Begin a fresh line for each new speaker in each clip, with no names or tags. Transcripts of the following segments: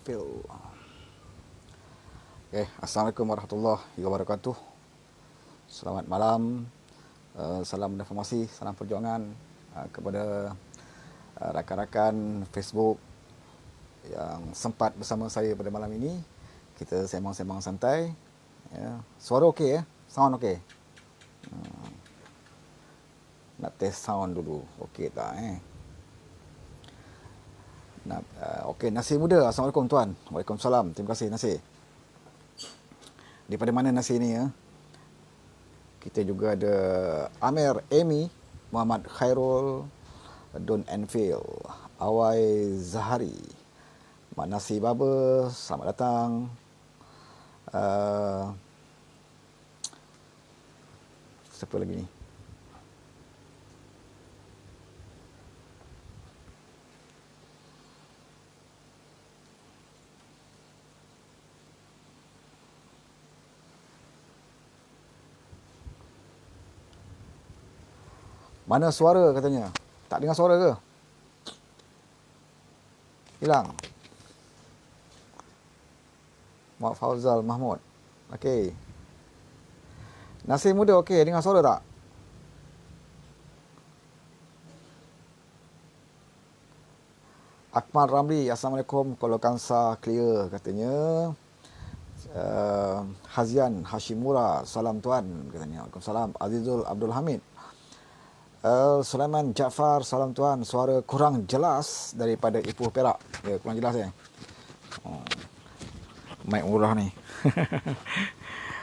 Spill. Assalamualaikum warahmatullahi wabarakatuh. Selamat malam. Salam reformasi, salam perjuangan kepada rakan-rakan Facebook yang sempat bersama saya pada malam ini. Kita sembang-sembang santai. Suara okey ya? Sound okey? Nak test sound dulu. Okey tak Okey, Nasir Muda. Assalamualaikum tuan. Waalaikumsalam. Terima kasih Nasir. Daripada mana Nasir ni ya? Kita juga ada Amir, Amy, Muhammad Khairul, Don Enfield, Awai Zahari, Mak Nasir Baba, selamat datang. Siapa lagi ni? Mana suara katanya? Tak dengar suara ke? Hilang. Mak Fauzal Mahmud. Okey. Nasir Muda okey, dengar suara tak? Akmal Ramli, Assalamualaikum. Kuala Kangsar clear katanya. Hazian Hashimura, salam tuan katanya. Waalaikumsalam. Azizul Abdul Hamid. Sulaiman Jaafar, salam tuan. Suara kurang jelas daripada Ipoh Perak. Ya, kurang jelas ya. Mic murah ni.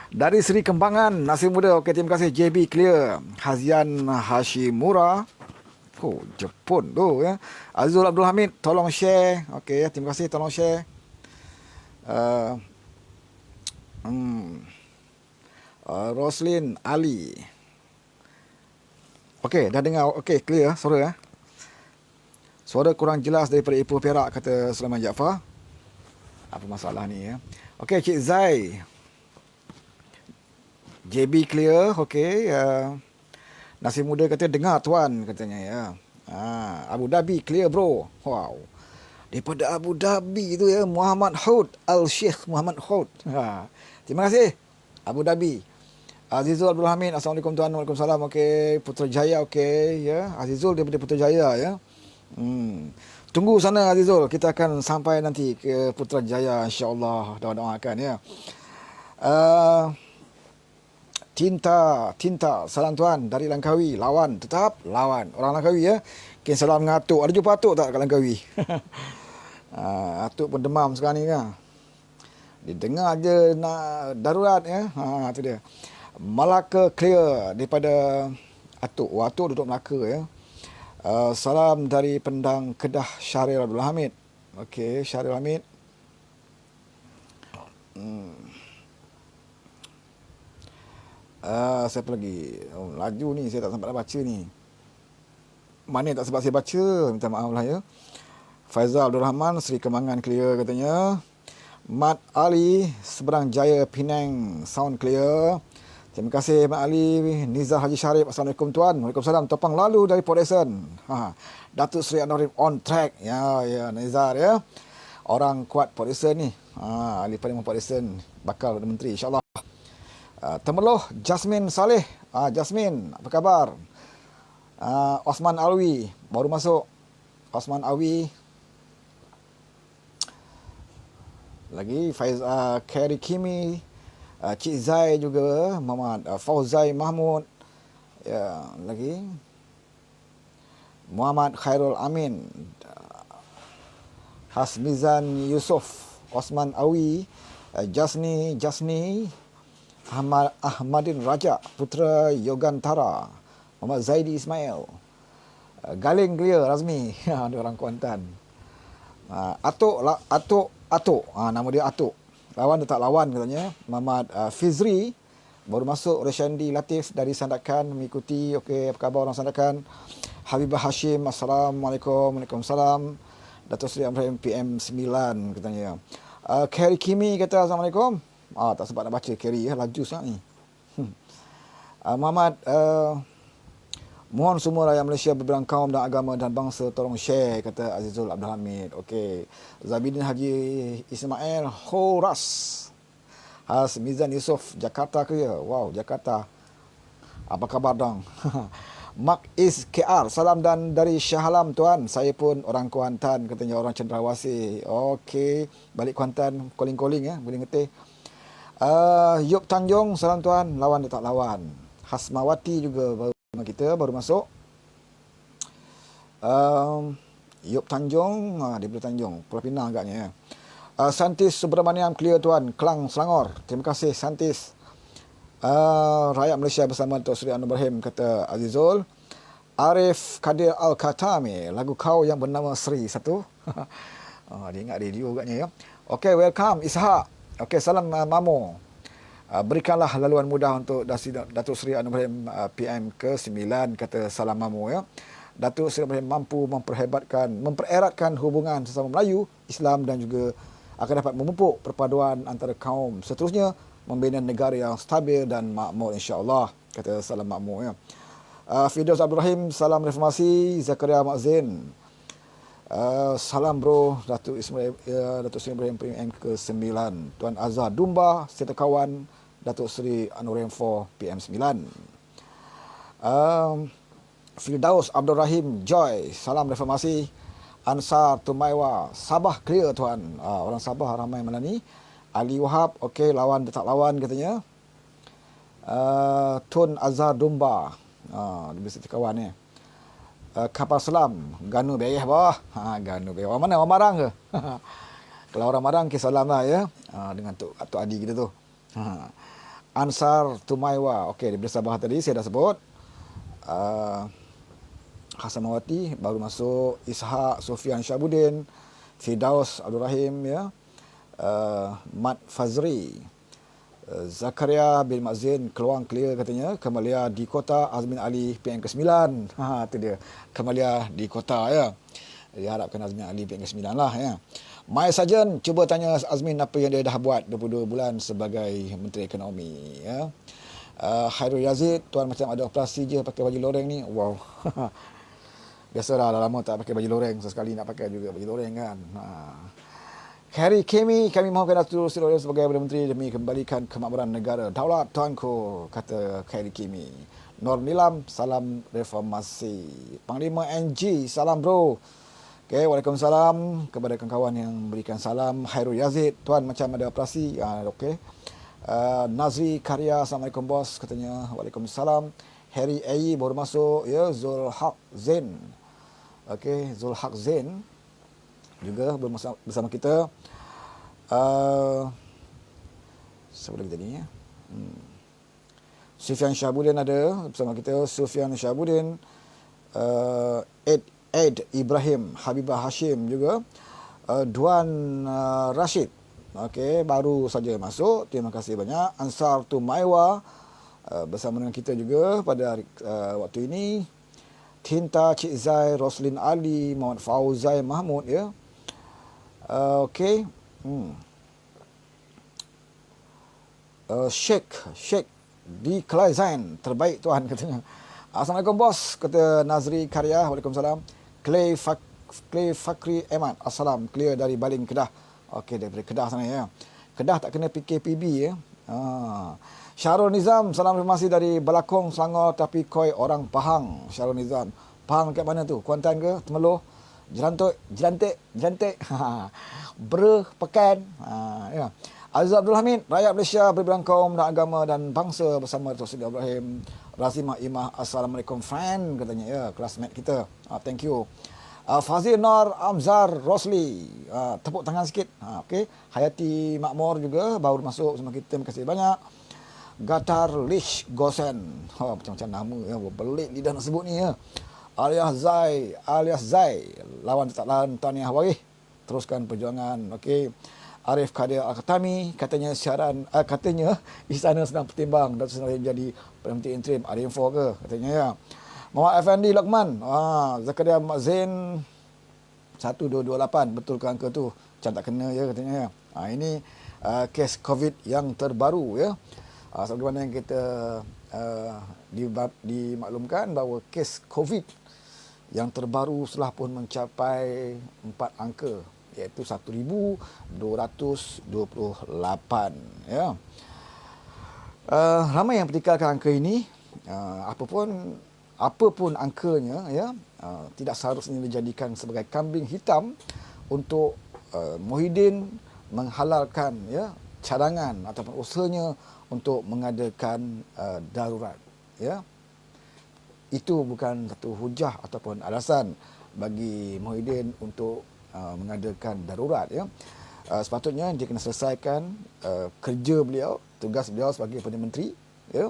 Dari Seri Kembangan, Nasir Muda. Okey, terima kasih. JB clear. Hazian Hashimura. Oh, Jepun tu ya. Azizul Abdul Hamid, tolong share. Okey, terima kasih, tolong share. Roslin Ali. Okey, dah dengar. Okey, clear suara ya. Suara kurang jelas daripada Ipoh Perak, kata Sulaiman Jaafar. Apa masalah ni ya? Okey, Cik Zai. JB clear. Okey. Nasir Muda kata dengar tuan katanya ya. Abu Dhabi clear bro. Wow. Daripada Abu Dhabi tu ya, Muhammad Hud, Al-Sheikh Muhammad Hud. Terima kasih Abu Dhabi. Azizul Abdul Hamid, Assalamualaikum tuan. Waalaikumsalam. Okey, Putrajaya okey ya. Azizul daripada Putrajaya ya. Tunggu sana Azizul, kita akan sampai nanti ke Putrajaya insya-Allah. Doa-doakan ya. Tinta, salam tuan dari Langkawi. Lawan, tetap lawan. Orang Langkawi ya. Mungkin salam mengatuk. Ada jumpa atuk tak kat Langkawi? Atuk pun demam sekarang ni kan. Dia dengar je nak darurat ya. Tu dia. Melaka clear daripada Atuk. Atuk duduk Melaka ya. Salam dari Pendang Kedah, Syahril Abdul Hamid. Okey, Syahril Hamid. Siapa lagi? Laju ni, saya tak sempat baca ni. Mana tak sempat saya baca, minta maaf lah ya. Faizal Abdul Rahman, Seri Kembangan clear katanya. Mat Ali, Seberang Jaya, Penang, sound clear. Terima kasih Mat Ali. Nizar Haji Syarif, Assalamualaikum tuan. Waalaikumsalam. Topang lalu dari Port Dickson. Datuk Seri Anwarin on track. Ya Nizar ya. Orang kuat Port Dickson ni. Ahli Parlimen Port Dickson, bakal menteri insya-Allah. Temeloh Jasmine Saleh. Jasmine, apa khabar? Osman Alwi baru masuk. Osman Alwi. Lagi Faiz, Khairi Kimi, Cik Zai juga, Muhammad Fauzai Mahmud. Ya, lagi Muhammad Khairul Amin, Hasmizan Yusof, Osman Awi, Jasni, Ahmadin Raja, Putra Yogantara, Muhammad Zaidi Ismail, Galing clear Razmi. Ada orang Kuantan. Atuk. Nama dia Atuk. Lawan dia tak lawan katanya. Muhammad Fizri baru masuk. Reshandi Latif dari Sandakan mengikuti. Okey, apa khabar orang Sandakan? Habibah Hashim, Assalamualaikum. Waalaikumsalam. Datuk Seri Ibrahim PM 9 katanya. Khairi Kimi kata Assalamualaikum. Tak sempat nak baca Khairi ya, laju sangat ni. Muhammad Mohon semua rakyat Malaysia berbilang kaum dan agama dan bangsa tolong share, kata Azizul Abdul Hamid. Okey. Zabidin Haji Ismail Horas. Has Mizan Yusof, Jakarta ke ya? Wow, Jakarta. Apa khabar dong? Mak Is KR, salam dan dari Shah Alam tuan. Saya pun orang Kuantan, katanya orang Cendrawasih. Okey, balik Kuantan, calling-calling ya, boleh ngetih. Yop Tanjung, salam tuan, lawan dia tak lawan. Hasmawati juga baru kita, baru masuk. Yop Tanjung, daripada Tanjung, Pulau Pinang agaknya ya. Santis Subramaniam clear tuan, Kelang, Selangor. Terima kasih Santis. Rakyat Malaysia bersama Datuk Seri Anwar Ibrahim, kata Azizul. Arif Kadir Al-Khatami, lagu kau yang bernama Sri satu. Dia ingat radio agaknya ya. Okey, welcome Ishak. Okey, salam Mamo. Berikanlah laluan mudah untuk Datuk Seri Anwar Ibrahim PM ke-9, kata salam Mamo ya. Datuk Seri Anwar Ibrahim mampu mempereratkan hubungan sesama Melayu, Islam dan juga akan dapat memupuk perpaduan antara kaum. Seterusnya, membina negara yang stabil dan makmur insya-Allah, kata salam makmur ya. Firdaus Abdul Rahim, salam reformasi. Zakaria Mak Zain, salam bro. Datuk Seri Ibrahim PM ke-9. Tuan Azhar Dumba serta kawan Datuk Seri Anwar 4 PM 9. Firdaus Abdul Rahim Joy, salam reformasi. Ansar Tumaiwa, Sabah clear tuan. Orang Sabah ramai malam ni. Ali Wahab, okey, lawan dia tak lawan katanya. Tun Azhar Dumba, dia mesti kawan ni. Kapal Selam, Ganu Bereh bawah. Ganu Bereh. Orang mana? Orang Marang ke? Kalau orang Marang, kisah salam lah ya. Dengan Tok Adi kita tu. Ansar Tumaiwa, okey, daripada Sabah tadi saya dah sebut. Hasanawati baru masuk. Ishak Sofian Syabudin, Firdaus Abdul Rahim ya. Mat Fazri, Zakaria bin Mazin Keluang clear katanya. Kemalia di kota, Azmin Ali PM ke-9. Itu dia, Kemalia di kota ya. Diharapkan Azmin Ali PM ke-9 lah ya. Mai Sajen, cuba tanya Azmin apa yang dia dah buat 22 bulan sebagai Menteri Ekonomi ya. Khairul Yazid, tuan macam ada operasi je pakai baju loreng ni. Wow. Biasalah, dah lama tak pakai baju loreng, sesekali nak pakai juga baju loreng kan. Harry Kemi, kami mohonkan Datuk Seri sebagai Perdana Menteri demi kembalikan kemakmuran negara. Daulat tuanku, kata Harry Kemi. Nur Nilam, salam reformasi. Panglima NG, salam bro. Okey, waalaikumsalam kepada kawan-kawan yang berikan salam. Khairul Yazid, tuan macam ada operasi. Okey. Nazri Karya, assalamualaikum bos, katanya. Waalaikumsalam. Harry Ayi baru masuk ya. Zulhaq Zain. Okey, Zulhaq Zain juga bersama kita. Siapa lagi tadi ya? Sufian Syahbudin ada bersama kita. Sufian Syahbudin, Ed Ibrahim, Habibah Hashim juga. Duan Rashid, okey, baru saja masuk. Terima kasih banyak. Ansar Tumaiwa bersama dengan kita juga pada waktu ini. Tinta Cik Zai, Roslin Ali, Muhammad Fauzai Mahmud ya. Okey. Sheikh di Klaizain, terbaik tuan, katanya. Assalamualaikum bos, kata Nazri Karya. Waalaikumsalam. Clay Fakri Ahmad, assalam, clear dari Baling Kedah. Okey, daripada Kedah sana ya. Kedah tak kena PKPB ya. Syarul Nizam, salam informasi dari Belakong Selangor, tapi koi orang Pahang. Syarul Nizam, Pahang kat mana tu? Kuantan ke? Temeloh? Jerantik. Pekan. Ya. Aziz Abdul Hamid, rakyat Malaysia berbilang kaum dan agama dan bangsa bersama Datuk Seri Ibrahim Razimah Imah, assalamualaikum friend, katanya ya, classmate kita. Thank you. Fazil Nur Amzar Rosli, tepuk tangan sikit. Okey. Hayati Makmur juga baru masuk bersama kita, terima kasih banyak. Gatar Lish Gosen, macam-macam nama ya, belik lidah nak sebut ni ya. Alias Zai, lawan tak lawan Tahniah Warih, teruskan perjuangan. Okey. Arif Kadir Al-Khatami, katanya katanya istana sedang pertimbang Datuk Seri jadi Perdana Menteri interim. Ada info ke? Katanya ya. Muhammad Effendi Lakman, Zakaria Mak Zain 1228, betul ke angka tu? Macam tak kena ya, katanya ya. Ini kes COVID yang terbaru ya. Sebagaimana yang kita dimaklumkan bahawa kes COVID yang terbaru telah pun mencapai 4 angka, iaitu 1,228. Ya. Ramai yang pertikalkan angka ini. Apapun angkanya, ya, tidak seharusnya dijadikan sebagai kambing hitam untuk Muhyiddin menghalalkan, ya, cadangan ataupun usahanya untuk mengadakan darurat. Ya. Itu bukan satu hujah ataupun alasan bagi Muhyiddin untuk mengadakan darurat. Ya. Sepatutnya dia kena selesaikan kerja beliau, tugas beliau sebagai Perdana Menteri. Ya.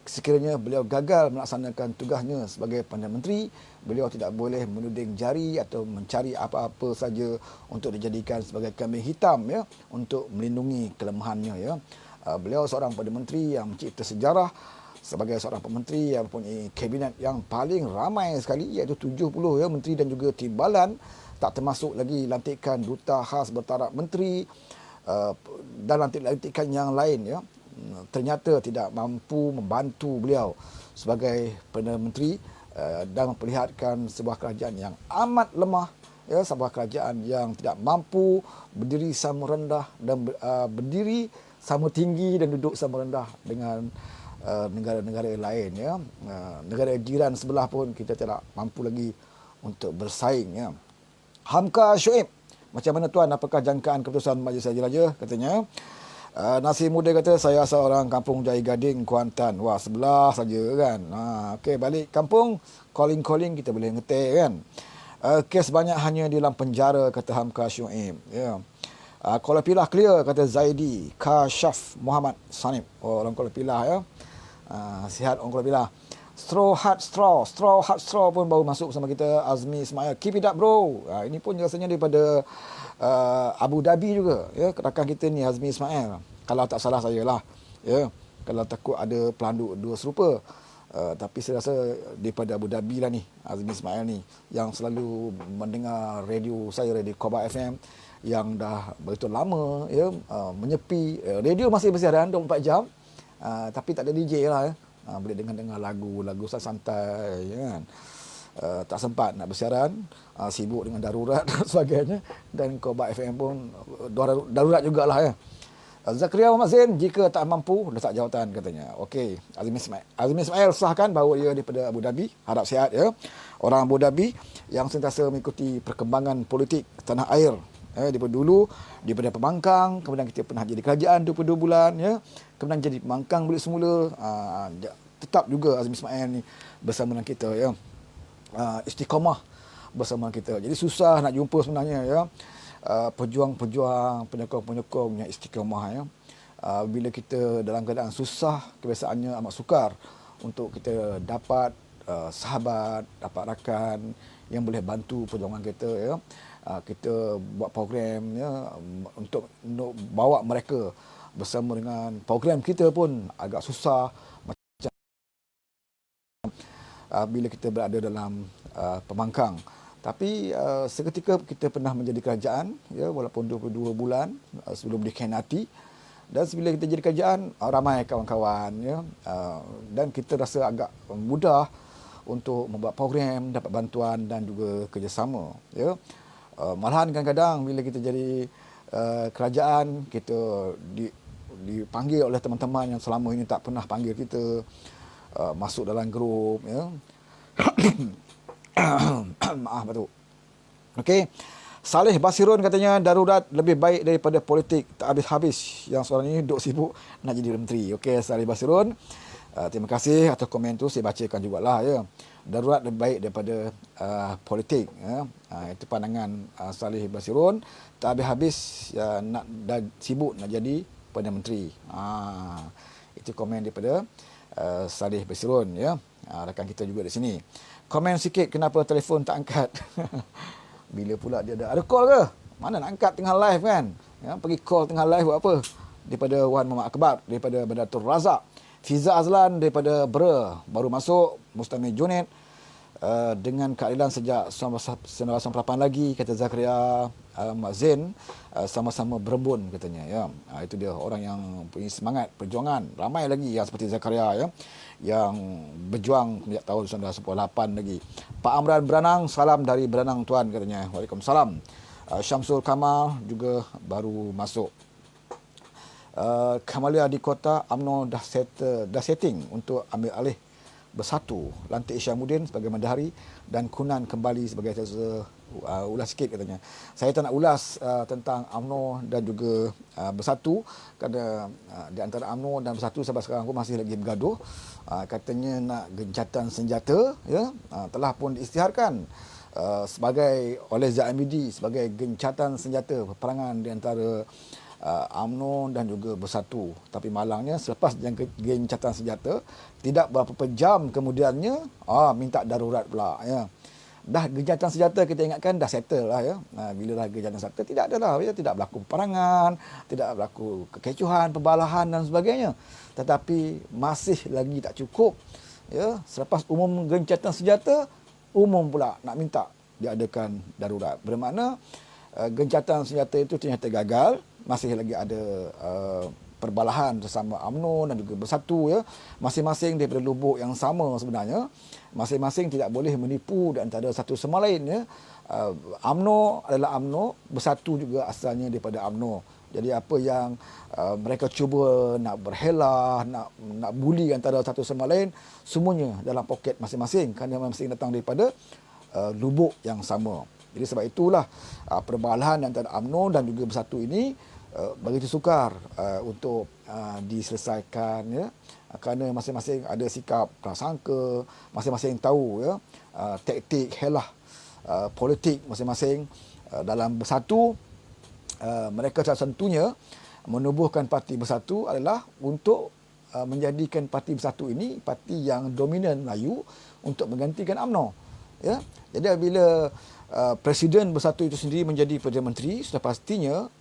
Sekiranya beliau gagal melaksanakan tugasnya sebagai Perdana Menteri, beliau tidak boleh menuding jari atau mencari apa-apa saja untuk dijadikan sebagai kambing hitam, ya, untuk melindungi kelemahannya. Ya. Beliau seorang Perdana Menteri yang mencipta sejarah sebagai seorang pementeri yang mempunyai kabinet yang paling ramai sekali, iaitu 70, ya, menteri dan juga timbalan, tak termasuk lagi lantikan duta khas bertaraf menteri dan lantikan yang lain, ya. Ternyata tidak mampu membantu beliau sebagai Perdana Menteri dan memperlihatkan sebuah kerajaan yang amat lemah, ya, sebuah kerajaan yang tidak mampu berdiri sama rendah dan berdiri sama tinggi dan duduk sama rendah dengan negara-negara lain, ya. Negara jiran sebelah pun kita tidak mampu lagi untuk bersaing, ya. Hamka Shoaib, macam mana tuan, apakah jangkaan keputusan Majlis Raja-Raja? Katanya Nasir Muda kata, saya seorang kampung Jaya Gading, Kuantan. Wah, sebelah saja kan. Okey, balik kampung, calling-calling kita boleh ngetik kan. Kes banyak hanya di dalam penjara, kata Hamka Shoaib. Ya. Kuala Pilah clear, kata Zaidi Kashaf Muhammad Sanib. Oh, orang Kuala Pilah, ya. Sihat orang Kuala Pilah. Straw Hard Straw pun baru masuk bersama kita, Azmi Ismail. Keep it up bro. Ini pun rasanya daripada Abu Dhabi juga, ya, rakan kita ni Azmi Ismail, kalau tak salah saya lah, ya, kalau takut ada pelanduk dua serupa, tapi saya rasa daripada Abu Dhabi lah ni Azmi Ismail ni, yang selalu mendengar radio saya, radio Koba FM yang dah begitu lama, ya, menyepi. Radio masih bersiaran 24 jam, tapi tak ada DJ lah, ya. Boleh dengar lagu santai, ya kan. Tak sempat nak bersiaran, sibuk dengan darurat dan sebagainya, dan Koba FM pun darurat jugalah, ya. Zakaria Muhammad Zain, jika tak mampu letak jawatan, katanya. Okey, Azmi Ismail sahkan bahawa dia daripada Abu Dhabi, harap sihat, ya. Orang Abu Dhabi yang sentiasa mengikuti perkembangan politik tanah air, ya, daripada dulu, daripada pembangkang, kemudian kita pernah jadi kerajaan 22 bulan, ya, kemudian jadi pembangkang balik semula. Tetap juga Azmi Ismail ni bersama dengan kita, ya. Istiqamah bersama kita. Jadi susah nak jumpa sebenarnya, ya, pejuang-pejuang, penyokong-penyokong yang istiqamah, ya. Bila kita dalam keadaan susah, kebiasaannya amat sukar untuk kita dapat sahabat, dapat rakan yang boleh bantu perjuangan kita, ya. Kita buat program, ya, untuk bawa mereka bersama dengan program kita pun agak susah bila kita berada dalam pembangkang. Tapi seketika kita pernah menjadi kerajaan, ya, walaupun 22 bulan sebelum dikhianati, dan bila kita jadi kerajaan, ramai kawan-kawan, ya, dan kita rasa agak mudah untuk membuat program, dapat bantuan dan juga kerjasama, ya. Malahan kadang-kadang bila kita jadi kerajaan, kita dipanggil oleh teman-teman yang selama ini tak pernah panggil kita, masuk dalam grup, ya. Maaf batuk. Okey. Saleh Basirun katanya darurat lebih baik daripada politik tak habis-habis, yang seorang ini duk sibuk nak jadi menteri. Okey, Saleh Basirun, terima kasih atas komen tu, saya bacakan jugalah, ya. Darurat lebih baik daripada politik, ya. Itu pandangan Saleh Basirun, tak habis-habis, nak sibuk nak jadi Perdana Menteri. Itu komen daripada Saleh Basirun, ya. Rakan kita juga di sini. Komen sikit, kenapa telefon tak angkat? Bila pula dia ada call ke? Mana nak angkat tengah live kan? Ya, pergi call tengah live buat apa? Daripada Wan Muhammad Akbar, daripada Bandatul Razak, Fiza Azlan daripada Bre, baru masuk, Mustamil Junaid, dengan keadilan sejak 1998 lagi, kata Zakaria Mak Zain, sama-sama berembun katanya ya. Itu dia orang yang punya semangat perjuangan. Ramai lagi yang seperti Zakaria ya, yang berjuang sejak tahun 1998 lagi. Pak Amran Beranang, salam dari Beranang tuan katanya. Waalaikumsalam. Syamsul Kamal juga baru masuk. Kamalia di kota UMNO dah setting untuk ambil alih Bersatu, lantik Isyamuddin sebagai Matahari dan Kunan kembali sebagai ulas sikit katanya. Saya tak nak ulas tentang UMNO dan juga Bersatu kerana di antara UMNO dan Bersatu sampai sekarang pun masih lagi bergaduh. Katanya nak gencatan senjata ya, telah pun diisytiharkan sebagai oleh ZMD sebagai gencatan senjata peperangan di antara UMNO dan juga Bersatu. Tapi malangnya selepas gencatan senjata, tidak berapa jam kemudiannya minta darurat pula ya. Dah gencatan senjata kita ingatkan dah settle lah ya. Bila dah gencatan senjata tidak adalah ya, tidak berlaku peperangan, tidak berlaku kekecohan, pembalahan dan sebagainya. Tetapi masih lagi tak cukup ya. Selepas umum gencatan senjata, umum pula nak minta diadakan darurat. Bermakna gencatan senjata itu ternyata gagal. Masih lagi ada perbalahan sesama UMNO dan juga Bersatu ya. Masing-masing daripada lubuk yang sama sebenarnya. Masing-masing tidak boleh menipu di antara satu sama lain ya. UMNO adalah UMNO, Bersatu juga asalnya daripada UMNO. Jadi apa yang mereka cuba nak berhelah, nak buli antara satu sama lain, semuanya dalam poket masing-masing kerana masing-masing datang daripada lubuk yang sama. Jadi sebab itulah perbalahan antara UMNO dan juga Bersatu ini begitu sukar untuk diselesaikan ya, kerana masing-masing ada sikap prasangka, masing-masing tahu ya taktik helah politik masing-masing. Dalam Bersatu, mereka salah satunya menubuhkan parti Bersatu adalah untuk menjadikan parti Bersatu ini parti yang dominan Melayu untuk menggantikan UMNO ya. Jadi bila Presiden Bersatu itu sendiri menjadi Perdana Menteri, sudah pastinya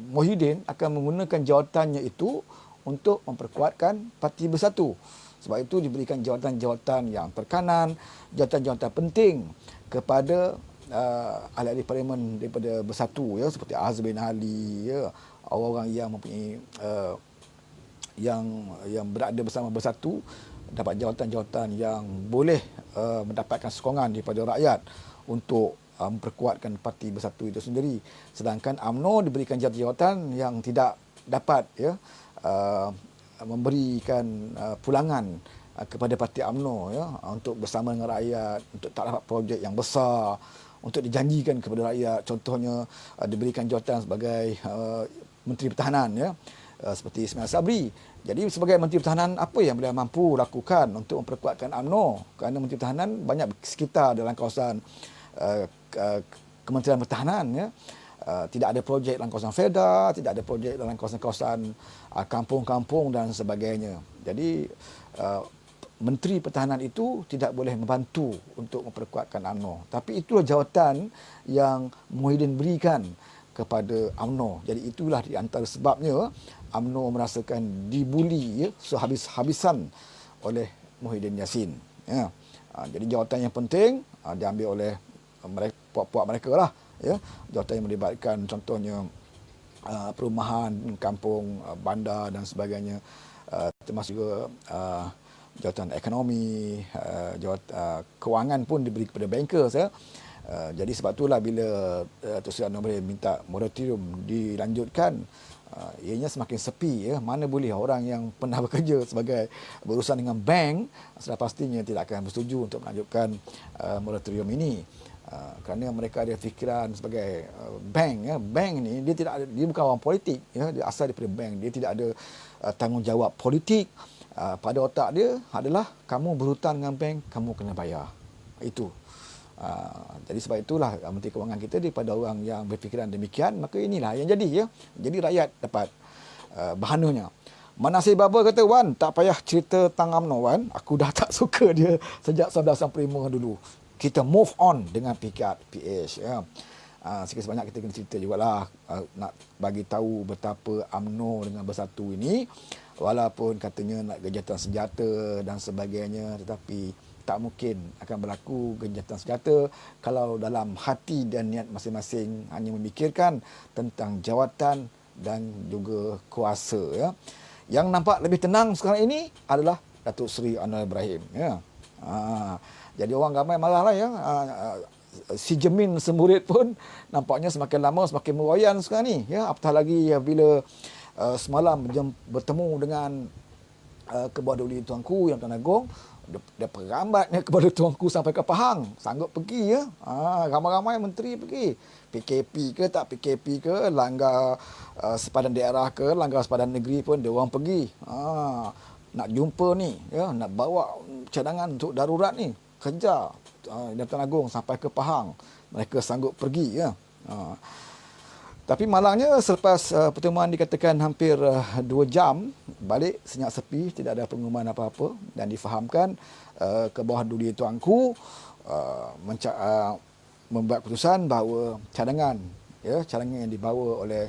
Muhyiddin akan menggunakan jawatannya itu untuk memperkuatkan Parti Bersatu. Sebab itu diberikan jawatan-jawatan yang terkanan, jawatan-jawatan penting kepada ahli-ahli parlimen daripada Bersatu ya, seperti Azhar bin Ali ya, orang-orang yang mempunyai yang berada bersama Bersatu dapat jawatan-jawatan yang boleh mendapatkan sokongan daripada rakyat untuk memperkuatkan Parti Bersatu itu sendiri. Sedangkan UMNO diberikan jawatan yang tidak dapat ya memberikan pulangan kepada Parti UMNO ya, untuk bersama dengan rakyat, untuk tak dapat projek yang besar, untuk dijanjikan kepada rakyat. Contohnya diberikan jawatan sebagai Menteri Pertahanan ya, seperti Ismail Sabri. Jadi sebagai Menteri Pertahanan, apa yang beliau mampu lakukan untuk memperkuatkan UMNO? Kerana Menteri Pertahanan banyak sekitar dalam kawasan Kementerian Pertahanan ya. Tidak ada projek dalam kawasan Feda, tidak ada projek dalam kawasan-kawasan kampung-kampung dan sebagainya. Jadi Menteri Pertahanan itu tidak boleh membantu untuk memperkuatkan UMNO. Tapi itulah jawatan yang Muhyiddin berikan kepada UMNO. Jadi itulah di antara sebabnya UMNO merasakan dibuli ya, sehabis-habisan oleh Muhyiddin Yassin. Ya. Jadi jawatan yang penting diambil oleh puak-puak mereka lah ya. Jawatan yang melibatkan contohnya perumahan, kampung, bandar dan sebagainya, termasuk juga jawatan ekonomi, kewangan pun diberi kepada bankers ya. Jadi sebab itulah bila Datuk Seri Anwar minta moratorium dilanjutkan, ianya semakin sepi ya. Mana boleh orang yang pernah bekerja sebagai berurusan dengan bank sudah pastinya tidak akan bersetuju untuk melanjutkan moratorium ini. Kerana mereka ada fikiran sebagai bank ya. Bank ni dia bukan orang politik ya, dia asal daripada bank. Dia tidak ada tanggungjawab politik. Pada otak dia adalah kamu berhutang dengan bank, kamu kena bayar. Itu. Jadi sebab itulah Menteri Kewangan kita daripada orang yang berfikiran demikian, maka inilah yang jadi ya. Jadi rakyat dapat bahananya. Manasih Baba kata, Wan, tak payah cerita tentang UMNO Wan. Aku dah tak suka dia sejak 1995 dulu. Kita move on dengan PH ya. Sikit sebanyak kita kena cerita jugalah, nak bagi tahu betapa UMNO dengan Bersatu ini walaupun katanya nak gencatan senjata dan sebagainya, tetapi tak mungkin akan berlaku gencatan senjata kalau dalam hati dan niat masing-masing hanya memikirkan tentang jawatan dan juga kuasa. Ya. Yang nampak lebih tenang sekarang ini adalah Datuk Seri Anwar Ibrahim. Ya. Jadi orang ramai marahlah ya. Si Jemin Semburit pun nampaknya semakin lama semakin meroyan sekarang ni. Ya. Apatah lagi bila semalam bertemu dengan Kebawah Duli Tuanku yang Tuan Agong, dia perambatnya kepada Tuanku sampai ke Pahang, sanggup pergi ya. Ramai-ramai menteri pergi. PKP ke tak PKP ke, langgar sepadan daerah ke, langgar sepadan negeri pun dia orang pergi. Nak jumpa ni ya, nak bawa cadangan untuk darurat ni, kejar Tuan Agong sampai ke Pahang. Mereka sanggup pergi ya. Tapi malangnya selepas pertemuan dikatakan hampir 2 jam, balik senyap sepi, tidak ada pengumuman apa-apa dan difahamkan Kebawah Duli Tuanku membuat keputusan bahawa cadangan yang dibawa oleh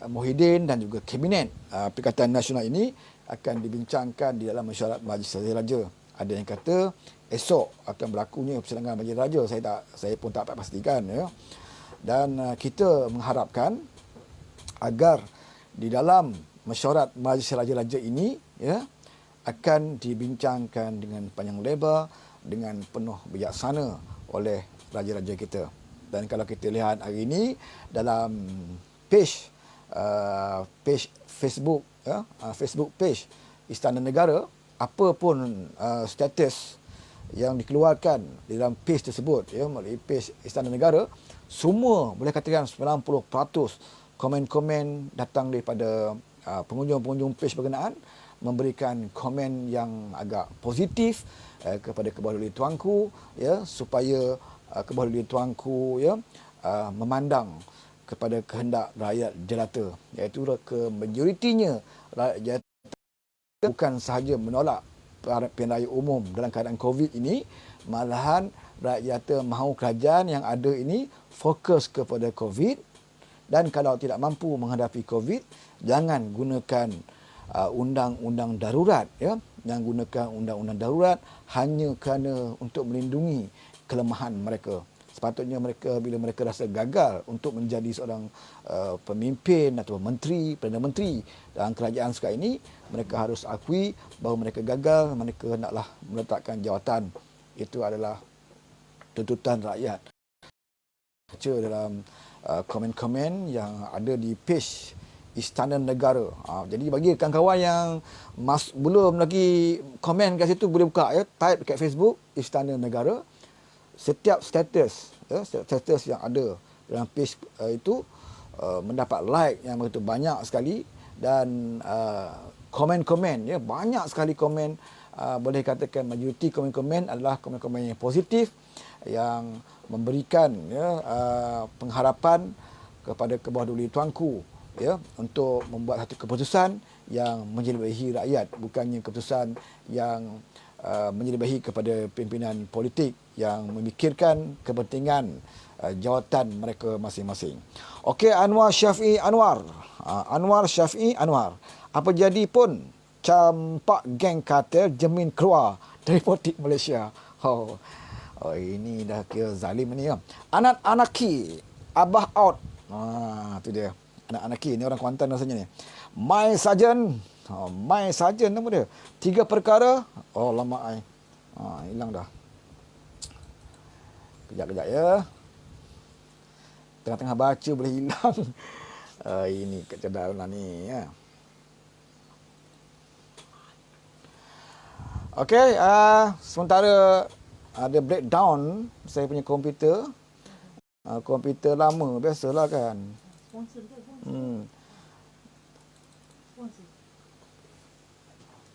Muhyiddin dan juga Kabinet Perikatan Nasional ini akan dibincangkan di dalam mesyuarat Majlis Raja. Ada yang kata esok akan berlakunya persidangan Majlis Raja. Saya pun tak dapat pastikan ya. Dan kita mengharapkan agar di dalam mesyuarat Majlis Raja-Raja ini ya akan dibincangkan dengan panjang lebar, dengan penuh bijaksana oleh raja-raja kita. Dan kalau kita lihat hari ini dalam page Facebook ya, Facebook page Istana Negara, apa pun status yang dikeluarkan di dalam page tersebut ya, melalui page Istana Negara, semua boleh katakan 90% komen-komen datang daripada pengunjung-pengunjung page berkenaan memberikan komen yang agak positif kepada Kebawah Duli Tuanku ya, supaya Kebawah Duli Tuanku ya memandang kepada kehendak rakyat jelata, iaitu ke majoritinya rakyat jelata bukan sahaja menolak pilihan raya umum dalam keadaan COVID ini, malahan rakyat jelata mahu kerajaan yang ada ini fokus kepada COVID, dan kalau tidak mampu menghadapi COVID, jangan gunakan undang-undang darurat ya, jangan gunakan undang-undang darurat hanya kerana untuk melindungi kelemahan mereka. Sepatutnya mereka bila mereka rasa gagal untuk menjadi seorang pemimpin atau menteri, Perdana Menteri dalam kerajaan sekarang ini, mereka harus akui bahawa mereka gagal, mereka naklah meletakkan jawatan. Itu adalah tuntutan rakyat. Baca dalam komen-komen yang ada di page Istana Negara. Jadi bagi kawan-kawan yang belum lagi komen kat situ, boleh buka ya, type dekat Facebook Istana Negara. Setiap status yang ada dalam page itu mendapat like yang begitu banyak sekali, dan komen-komen ya, banyak sekali komen. Boleh katakan majoriti komen-komen adalah komen-komen yang positif, yang memberikan ya, pengharapan kepada Kebawah Duli Tuanku ya, untuk membuat satu keputusan yang menjelebihi rakyat, bukannya keputusan yang menjelebihi kepada pimpinan politik yang memikirkan kepentingan jawatan mereka masing-masing. Okey, Anwar Syafiee Anwar. Anwar Syafiee Anwar. Apa jadi pun campak geng kartel Jemin keluar dari politik Malaysia. Oh, ini dah kira zalim ni ya. Anak Anaki, Abah out. Tu dia. Anak Anaki ni orang Kuantan rasanya ni. My Sergeant. My Sergeant nama dia. 3 perkara. Oh, lama ai. Hilang dah. Kejap-kejap ya. Tengah-tengah baca boleh hilang. Ini kecerdasan ni ya. Okey, sementara ada breakdown saya punya komputer. Komputer lama biasalah kan.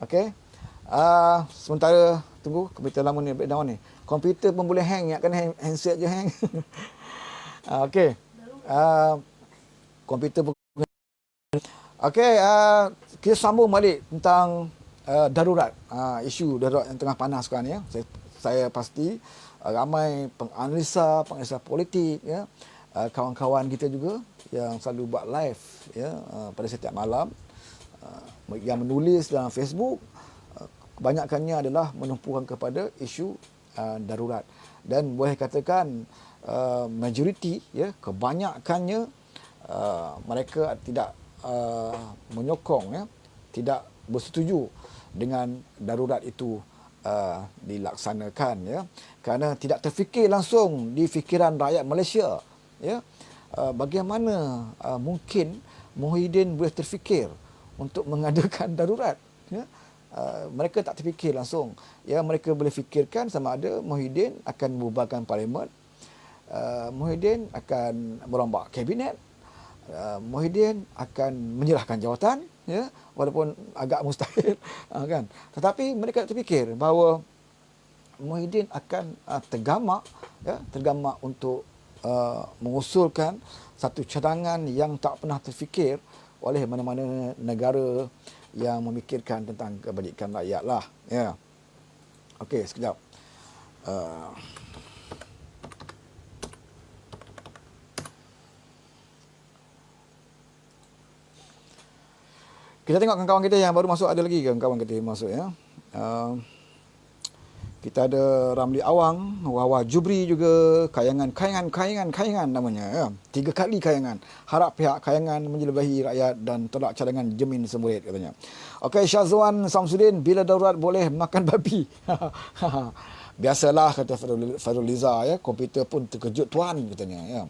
Okey. Sementara tunggu komputer lama ni breakdown ni. Komputer pun boleh hang, ingatkan handset je hang. Okey. Komputer pun. Okey, kita sambung balik tentang darurat. Isu darurat yang tengah panas sekarang ni ya. Saya pasti ramai penganalisa politik ya, kawan-kawan kita juga yang selalu buat live ya, pada setiap malam, yang menulis dalam Facebook, kebanyakannya adalah menumpukan kepada isu darurat. Dan boleh katakan majoriti, ya, kebanyakannya mereka tidak menyokong, ya, tidak bersetuju dengan darurat itu dilaksanakan, ya, kerana tidak terfikir langsung di fikiran rakyat Malaysia, ya. Bagaimana mungkin Muhyiddin boleh terfikir untuk mengadakan darurat, ya. Mereka tak terfikir langsung, ya. Mereka boleh fikirkan sama ada Muhyiddin akan membubarkan parlimen, Muhyiddin akan merombak kabinet, Muhyiddin akan menyerahkan jawatan, ya, walaupun agak mustahil, kan. Tetapi mereka tak terfikir bahawa Muhyiddin akan tergamak, ya, tergamak untuk mengusulkan satu cadangan yang tak pernah terfikir oleh mana-mana negara yang memikirkan tentang kebajikan rakyat lah, ya. Okey, sekejap. Kita tengok kawan-kawan kita yang baru masuk, ada lagi kawan-kawan kita yang masuk, ya. Kita ada Ramli Awang, Wawa Jubri juga, kayangan namanya, ya. 3 kali kayangan. Harap pihak kayangan menjelebahi rakyat dan tolak cadangan Jemin Semurid, katanya. Okey, Syazwan Samsudin, bila darurat boleh makan babi. Biasalah, kata Farul Liza, ya. Komputer pun terkejut tuan, katanya, ya.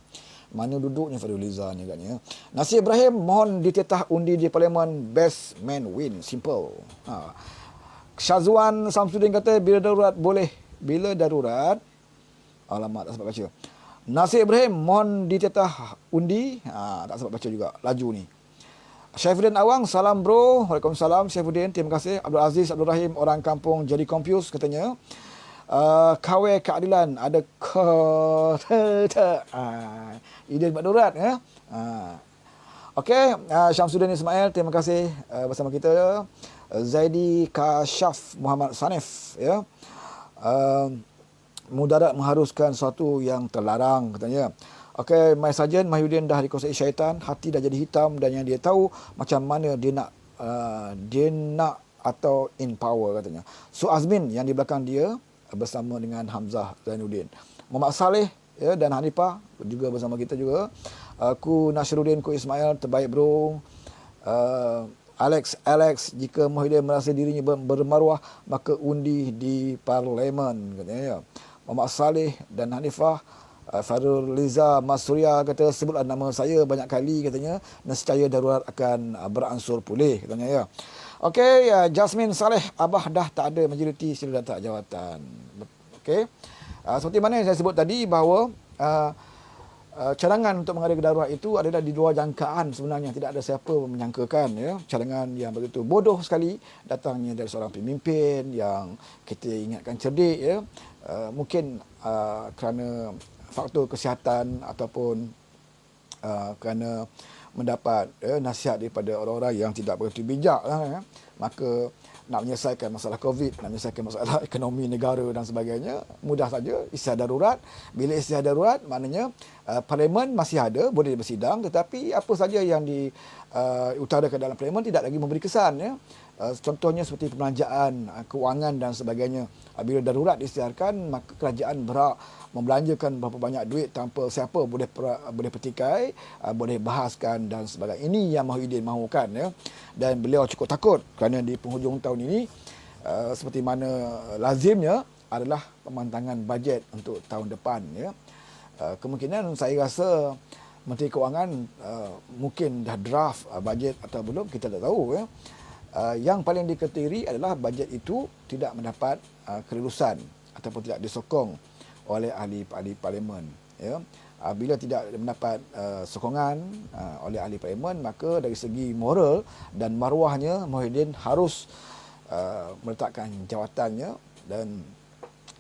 Mana duduknya Farul Liza ni, katanya. Nasir Ibrahim, mohon ditetah undi di Parlimen, best man win, simple. Syazwan Samsudin kata bila darurat boleh. Bila darurat, alamak, tak sempat baca. Nasir Ibrahim, mohon ditetah undi. Tak sempat baca juga, laju ni. Syaifuddin Awang, salam bro. Waalaikumsalam Syaifuddin, terima kasih. Abdul Aziz Abdul Rahim, orang kampung jadi confused, katanya. Kawe keadilan ada ide buat darurat, ya. Okey, Syamsuddin Ismail, terima kasih bersama kita. Zaidi Kasyaf Muhammad Sanif, ya. Mudarat mengharuskan sesuatu yang terlarang, katanya. Okey, My Sarjan Mahyudin dah dikuasai syaitan, hati dah jadi hitam, dan yang dia tahu macam mana dia nak atau in power, katanya. Su Azmin yang di belakang dia bersama dengan Hamzah Zainuddin. Muhammad Saleh, ya, dan Hanifah juga bersama kita juga. Ku Nasruddin, ku Ismail, terbaik bro. Alex, jika Muhyiddin merasa dirinya bermaruah, maka undi di parlimen, katanya, ya. Muhammad Saleh dan Hanifah. Farul Liza Mas Surya kata, sebutlah nama saya banyak kali, katanya, nescaya darurat akan beransur pulih, katanya, ya. Okey, Jasmine Saleh, Abah dah tak ada majoriti sila letak jawatan. Okey. Seperti mana yang saya sebut tadi bahawa cadangan untuk mengadakan darurat itu adalah di luar jangkaan sebenarnya. Tidak ada siapa menyangkakan, ya, cadangan yang begitu bodoh sekali datangnya dari seorang pemimpin yang kita ingatkan cerdik, ya. Mungkin kerana faktor kesihatan ataupun kerana mendapat nasihat daripada orang-orang yang tidak begitu bijak, ya. Maka nak menyelesaikan masalah COVID, nak menyelesaikan masalah ekonomi negara dan sebagainya, mudah saja istiadat darurat. Bila istiadat darurat, maknanya parlimen masih ada, boleh bersidang, tetapi apa saja yang diutarakan dalam parlimen tidak lagi memberi kesan, ya. Contohnya seperti pembelanjaan, kewangan dan sebagainya. Bila darurat diisytiharkan, maka kerajaan berhak membelanjakan berapa banyak duit tanpa siapa boleh petikai, boleh bahaskan dan sebagainya. Ini yang Muhyiddin mahukan, ya. Dan beliau cukup takut kerana di penghujung tahun ini, seperti mana lazimnya, adalah pemantangan bajet untuk tahun depan, ya. Kemungkinan saya rasa Menteri Kewangan mungkin dah draft bajet atau belum, kita tak tahu, ya. Yang paling diketahui adalah bajet itu tidak mendapat kelulusan ataupun tidak disokong oleh ahli parlimen, ya. Bila tidak mendapat sokongan oleh ahli parlimen, maka dari segi moral dan maruahnya Muhyiddin harus meletakkan jawatannya, dan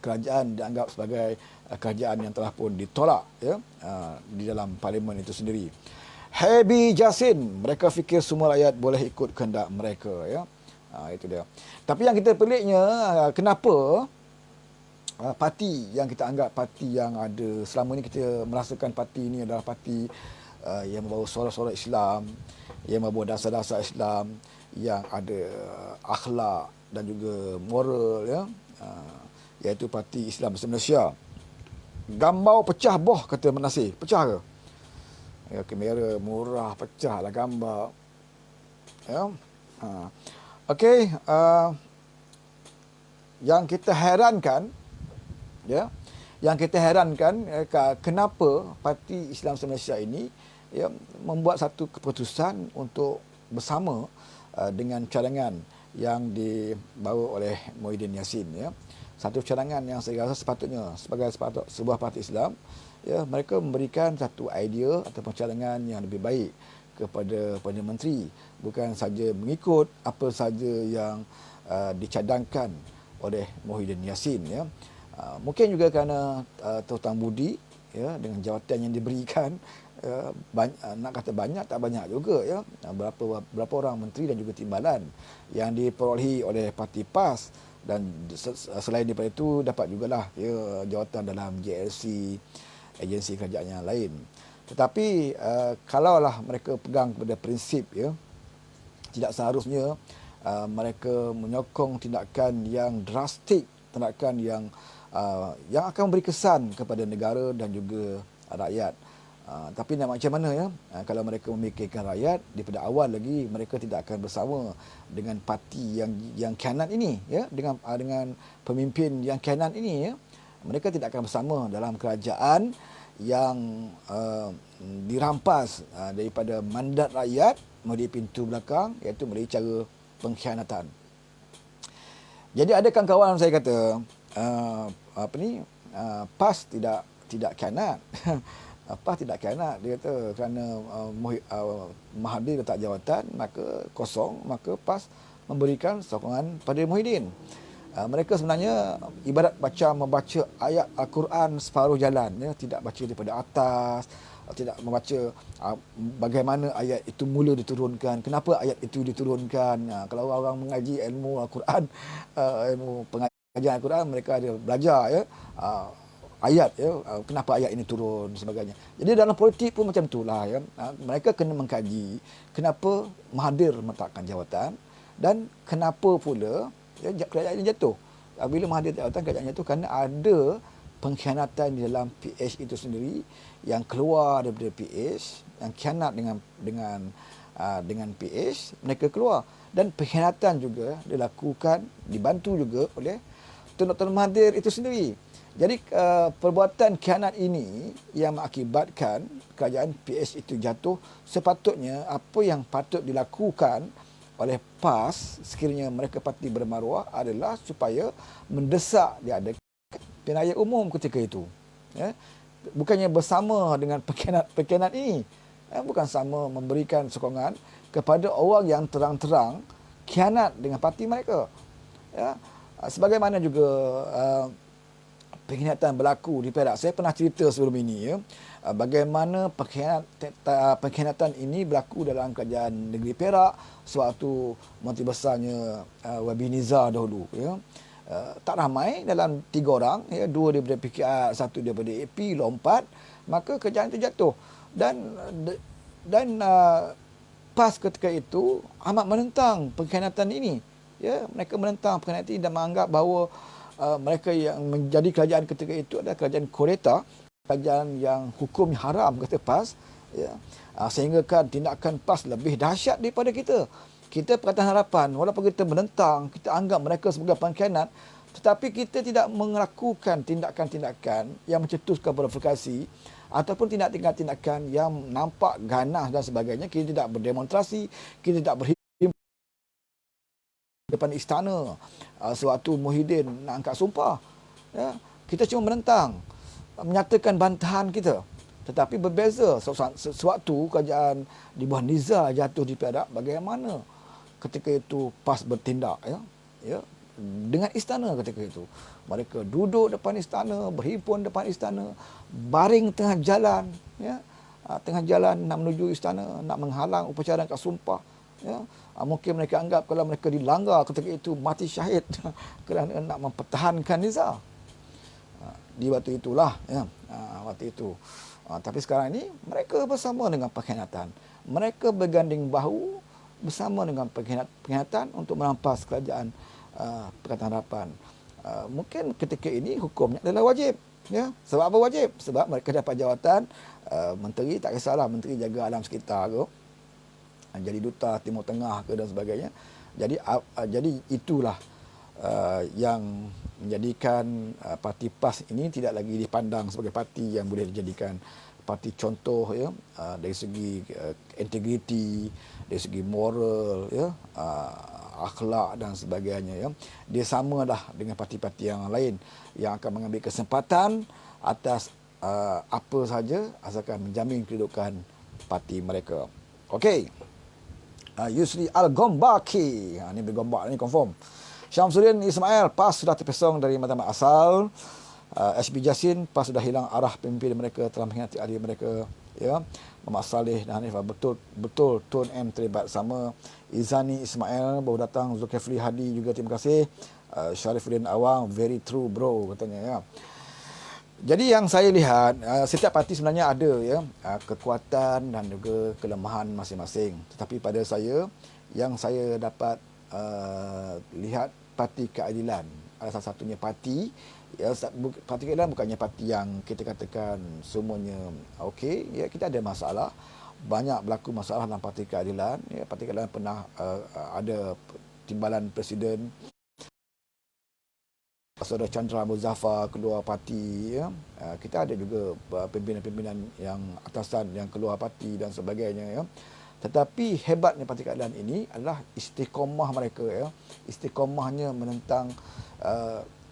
kerajaan dianggap sebagai kerajaan yang telah pun ditolak, ya, di dalam parlimen itu sendiri. Happy Jasin, mereka fikir semua rakyat boleh ikut kehendak mereka, ya. Itu dia. Tapi yang kita peliknya, kenapa parti yang kita anggap parti yang ada selama ni, kita merasakan parti ini adalah parti yang membawa suara-suara Islam, yang membawa dasar-dasar Islam, yang ada akhlak dan juga moral, ya. iaitu Parti Islam Bersih Malaysia. Gambar pecah boh, kata Menasir. Pecah ke? Ya, kamera murah, pecah lah gambar. Ya. Okey, yang kita herankan, ya, kenapa Parti Islam Malaysia ini ya membuat satu keputusan untuk bersama dengan cadangan yang dibawa oleh Muhyiddin Yassin, ya. Satu cadangan yang saya rasa sepatutnya sebagai sebuah parti Islam, ya, mereka memberikan satu idea ataupun cadangan yang lebih baik kepada Perdana Menteri, bukan saja mengikut apa saja yang dicadangkan oleh Muhyiddin Yassin, ya. Mungkin juga kerana terhutang budi, ya, dengan jawatan yang diberikan, nak kata banyak tak banyak juga, ya. Berapa orang menteri dan juga timbalan yang diperolehi oleh parti PAS, dan selain daripada itu dapat jugalah, ya, jawatan dalam JLC, agensi kerajaan yang lain. Tetapi kalaulah mereka pegang pada prinsip, ya, tidak seharusnya mereka menyokong tindakan yang drastik, tindakan yang akan memberi kesan kepada negara dan juga rakyat. Tapi nak macam mana, ya, kalau mereka memikirkan rakyat daripada awal lagi, mereka tidak akan bersama dengan parti yang khianat ini, ya, dengan pemimpin yang khianat ini, ya. Mereka tidak akan bersama dalam kerajaan yang dirampas daripada mandat rakyat melalui pintu belakang, iaitu melalui cara pengkhianatan. Jadi ada kawan-kawan saya kata PAS tidak khianat. PAS tidak khianat, dia kata kerana Mahathir letak jawatan, maka kosong, maka PAS memberikan sokongan pada Muhyiddin. Mereka sebenarnya ibarat macam membaca ayat Al-Quran separuh jalan, ya, tidak baca daripada atas, tidak membaca bagaimana ayat itu mula diturunkan, kenapa ayat itu diturunkan. Kalau orang mengaji ilmu Al-Quran, ilmu pengajian Al-Quran, mereka ada belajar, ya, ayat, ya, kenapa ayat ini turun dan sebagainya. Jadi dalam politik pun macam itulah, ya. Mereka kena mengkaji kenapa Mahathir meletakkan jawatan dan kenapa pula, ya, kerajaan ini jatuh. Bila Mahathir jawatan, kerajaan jatuh kerana ada pengkhianatan di dalam PH itu sendiri, yang keluar daripada PH, yang khianat dengan PH, mereka keluar. Dan pengkhianatan juga dilakukan, dibantu juga oleh Tun Dr. Mahathir itu sendiri. Jadi perbuatan khianat ini yang mengakibatkan kerajaan PH itu jatuh. Sepatutnya apa yang patut dilakukan oleh PAS sekiranya mereka parti bermaruah adalah supaya mendesak diadakan pilihan raya umum ketika itu, ya. Bukannya bersama dengan pengkhianat ini, ya, bukan sama memberikan sokongan kepada orang yang terang-terang khianat dengan parti mereka, ya. Sebagaimana juga pengkhianatan berlaku di Perak. Saya pernah cerita sebelum ini, ya, bagaimana pengkhianatan ini berlaku dalam kerajaan negeri Perak sewaktu Menteri Besarnya Wabi Nizar dahulu, ya. Tak ramai, dalam 3 orang, ya, 2 daripada PKR, 1 daripada AP, lompat, maka kerajaan itu jatuh. Dan PAS ketika itu amat menentang pengkhianatan ini, ya. Mereka menentang pengkhianatan ini dan menganggap bahawa mereka yang menjadi kerajaan ketika itu adalah kerajaan Kureta, kerajaan yang hukumnya haram, kata PAS, ya. Sehingga kan tindakan PAS lebih dahsyat daripada kita. Kita Pakatan Harapan, walaupun kita menentang, kita anggap mereka sebagai pengkhianat, tetapi kita tidak melakukan tindakan-tindakan yang mencetuskan provokasi ataupun tindakan-tindakan yang nampak ganas dan sebagainya. Kita tidak berdemonstrasi, kita tidak berhimpun depan istana sewaktu Muhyiddin nak angkat sumpah, ya. Kita cuma menentang, menyatakan bantahan kita. Tetapi berbeza sewaktu kerajaan di bawah Nizar jatuh di Perak, bagaimana ketika itu PAS bertindak, ya, dengan istana ketika itu. Mereka duduk depan istana, berhimpun depan istana, baring tengah jalan, ya, tengah jalan nak menuju istana, nak menghalang upacara angkat sumpah, ya. Mungkin mereka anggap kalau mereka dilanggar ketika itu mati syahid kerana nak mempertahankan Nizar. Di waktu itulah, ya, waktu itu. Tapi sekarang ini mereka bersama dengan pengkhianatan. Mereka berganding bahu bersama dengan pengkhianatan untuk merampas kerajaan Pakatan Harapan. mungkin ketika ini hukumnya adalah wajib. Ya, sebab apa wajib? Sebab mereka dapat jawatan menteri, tak kisahlah menteri jaga alam sekitar ke, jadi duta Timur Tengah ke dan sebagainya. Jadi itulah yang menjadikan parti PAS ini tidak lagi dipandang sebagai parti yang boleh dijadikan parti contoh, ya, dari segi integriti, dari segi moral, ya, akhlak dan sebagainya, ya. Dia samalah dengan parti-parti yang lain yang akan mengambil kesempatan atas apa saja asalkan menjamin kedudukan parti mereka. Okey. Yusri Al-Gombaki. Ini bergombak ni confirm. Syamsuddin Ismail, PAS sudah terpesong dari matlamat asal. SB Jasin, PAS sudah hilang arah pemimpin mereka, telah mengkhianati ahli mereka, ya. Muhammad Saleh dan Hanifah, betul Tun M terlibat sama. Izani Ismail baru datang. Zulkifli Hadi juga terima kasih. Syarifuddin Awang, very true bro katanya, ya. Jadi yang saya lihat, setiap parti sebenarnya ada, ya, kekuatan dan juga kelemahan masing-masing. Tetapi pada saya, yang saya dapat lihat, Parti Keadilan adalah salah satunya parti, ya. Parti Keadilan bukannya parti yang kita katakan semuanya okey, ya. Kita ada masalah, banyak berlaku masalah dalam Parti Keadilan, ya. Parti Keadilan pernah ada timbalan presiden Saudara Chandra Muzaffar keluar parti, ya. Kita ada juga pimpinan-pimpinan yang atasan yang keluar parti dan sebagainya, ya. Tetapi hebatnya Parti Keadilan ini adalah istiqamah mereka, ya. Istiqamahnya menentang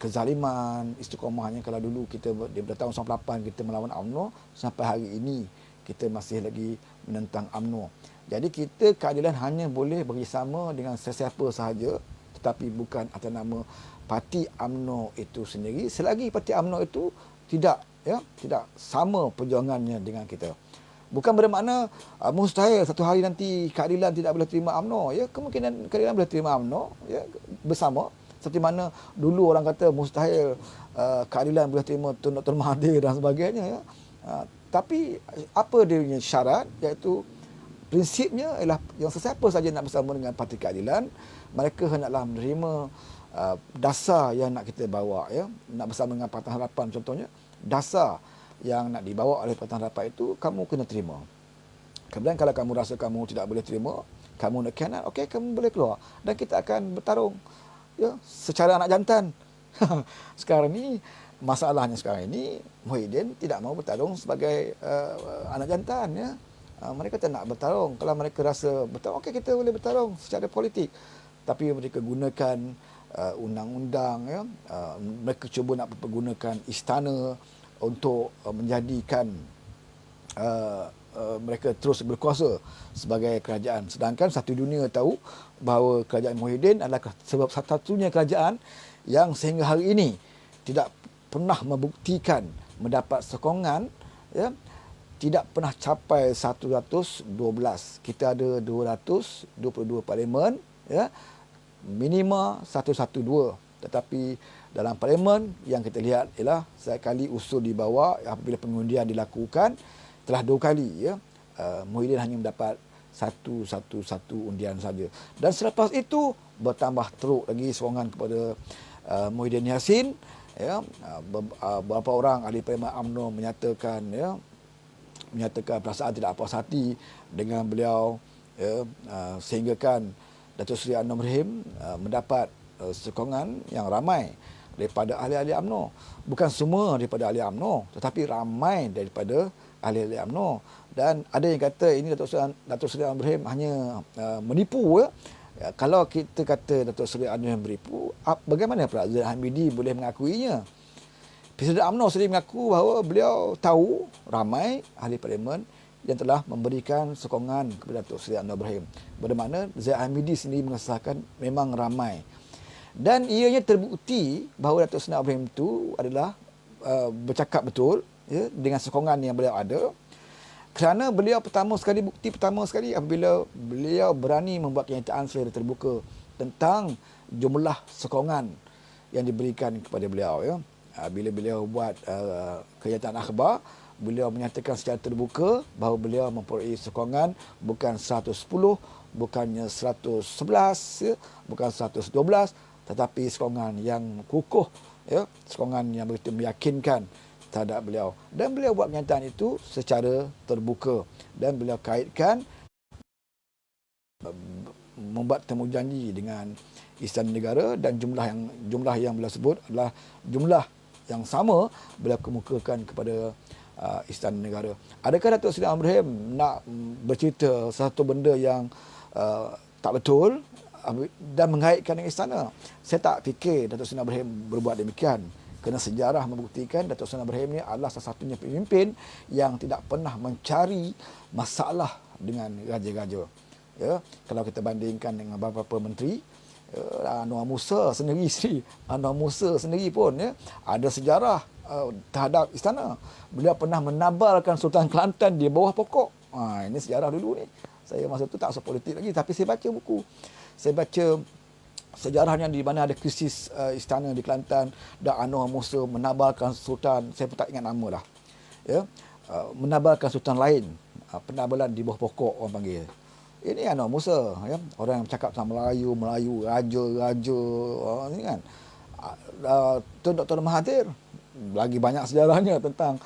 kezaliman, istiqamahnya kalau dulu kita daripada tahun 98 kita melawan UMNO, sampai hari ini kita masih lagi menentang UMNO. Jadi kita keadilan hanya boleh bekerjasama dengan sesiapa sahaja, tetapi bukan atas nama parti UMNO itu sendiri, selagi parti UMNO itu tidak sama perjuangannya dengan kita. Bukan bermakna mustahil satu hari nanti keadilan tidak boleh terima UMNO, ya. Kemungkinan keadilan boleh terima UMNO, ya, bersama. Seperti mana dulu orang kata mustahil keadilan boleh terima Tun Dr. Mahathir dan sebagainya, ya. Tapi apa dia punya syarat, iaitu prinsipnya ialah yang sesiapa saja nak bersama dengan Parti Keadilan, mereka hendaklah menerima dasar yang nak kita bawa, ya. Nak bersama dengan Pakatan Harapan contohnya, dasar yang nak dibawa oleh Pakatan Harapan itu kamu kena terima. Kemudian kalau kamu rasa kamu tidak boleh terima, kamu nak khianat, okey, kamu boleh keluar dan kita akan bertarung, ya, secara anak jantan. Sekarang ni masalahnya, sekarang ini Muhyiddin tidak mahu bertarung sebagai anak jantan, ya. Mereka tak nak bertarung. Kalau mereka rasa bertarung, okey, kita boleh bertarung secara politik. Tapi mereka gunakan undang-undang, ya. Mereka cuba nak pergunakan istana untuk menjadikan mereka terus berkuasa sebagai kerajaan. Sedangkan satu dunia tahu bahawa kerajaan Muhyiddin adalah sebab satu-satunya kerajaan yang sehingga hari ini tidak pernah membuktikan mendapat sokongan, ya. Tidak pernah capai 112. Kita ada 222 parlimen, ya. Minima 112. Tetapi dalam parlimen yang kita lihat ialah sekali usul dibawa, apabila pengundian dilakukan telah 2 kali, ya. Muhyiddin hanya mendapat satu undian saja. Dan selepas itu bertambah teruk lagi sokongan kepada Muhyiddin Yassin, ya. Beberapa orang ahli parlimen UMNO menyatakan perasaan tidak puas hati dengan beliau, ya, sehinggakan Datuk Seri Anwar Ibrahim mendapat sokongan yang ramai daripada ahli-ahli UMNO. Bukan semua daripada ahli UMNO, tetapi ramai daripada ahli-ahli UMNO. Dan ada yang kata ini Datuk Seri Anwar Ibrahim hanya menipu, ya. Kalau kita kata Datuk Seri Anwar menipu, bagaimana pula Zaid Hamidi boleh mengakuinya? Presiden UMNO sendiri mengaku bahawa beliau tahu ramai ahli parlimen yang telah memberikan sokongan kepada Datuk Seri Anwar Ibrahim. Bermakna Zaid Hamidi sendiri mengesahkan memang ramai. Dan ianya terbukti bahawa Datuk Seri Anwar Ibrahim itu adalah bercakap betul, ya, dengan sokongan yang beliau ada. Kerana bukti pertama sekali apabila beliau berani membuat kenyataan secara terbuka tentang jumlah sokongan yang diberikan kepada beliau, ya. Bila beliau buat kenyataan akhbar, beliau menyatakan secara terbuka bahawa beliau memperoleh sokongan bukan 110, bukannya 111, ya, bukan 112, tetapi sokongan yang kukuh, ya, sokongan yang begitu meyakinkan terhadap beliau. Dan beliau buat pernyataan itu secara terbuka dan beliau kaitkan membuat temu janji dengan Istana Negara, dan jumlah yang beliau sebut adalah jumlah yang sama beliau kemukakan kepada Istana Negara. Adakah Datuk Seri Anwar Ibrahim nak bercerita satu benda yang tak betul dan mengaitkan dengan istana? Saya tak fikir Datuk Seri Anwar Ibrahim berbuat demikian, kerana sejarah membuktikan Datuk Seri Anwar Ibrahim ni adalah salah satunya pemimpin yang tidak pernah mencari masalah dengan raja-raja. Ya, kalau kita bandingkan dengan beberapa menteri, Anwar Musa sendiri pun, ya, ada sejarah terhadap istana. Beliau pernah menabalkan Sultan Kelantan di bawah pokok. Ini sejarah dulu ni. Saya masa tu tak masuk politik lagi, tapi saya baca buku. Saya baca sejarahnya di mana ada krisis istana di Kelantan dan Anwar Musa menabalkan Sultan, saya pun tak ingat nama dah. Ya, menabalkan Sultan lain, penabalan di bawah pokok orang panggil. Ini Anwar Musa, ya, orang yang bercakap tentang Melayu, raja, ni kan. Tun Dr. Mahathir, lagi banyak sejarahnya tentang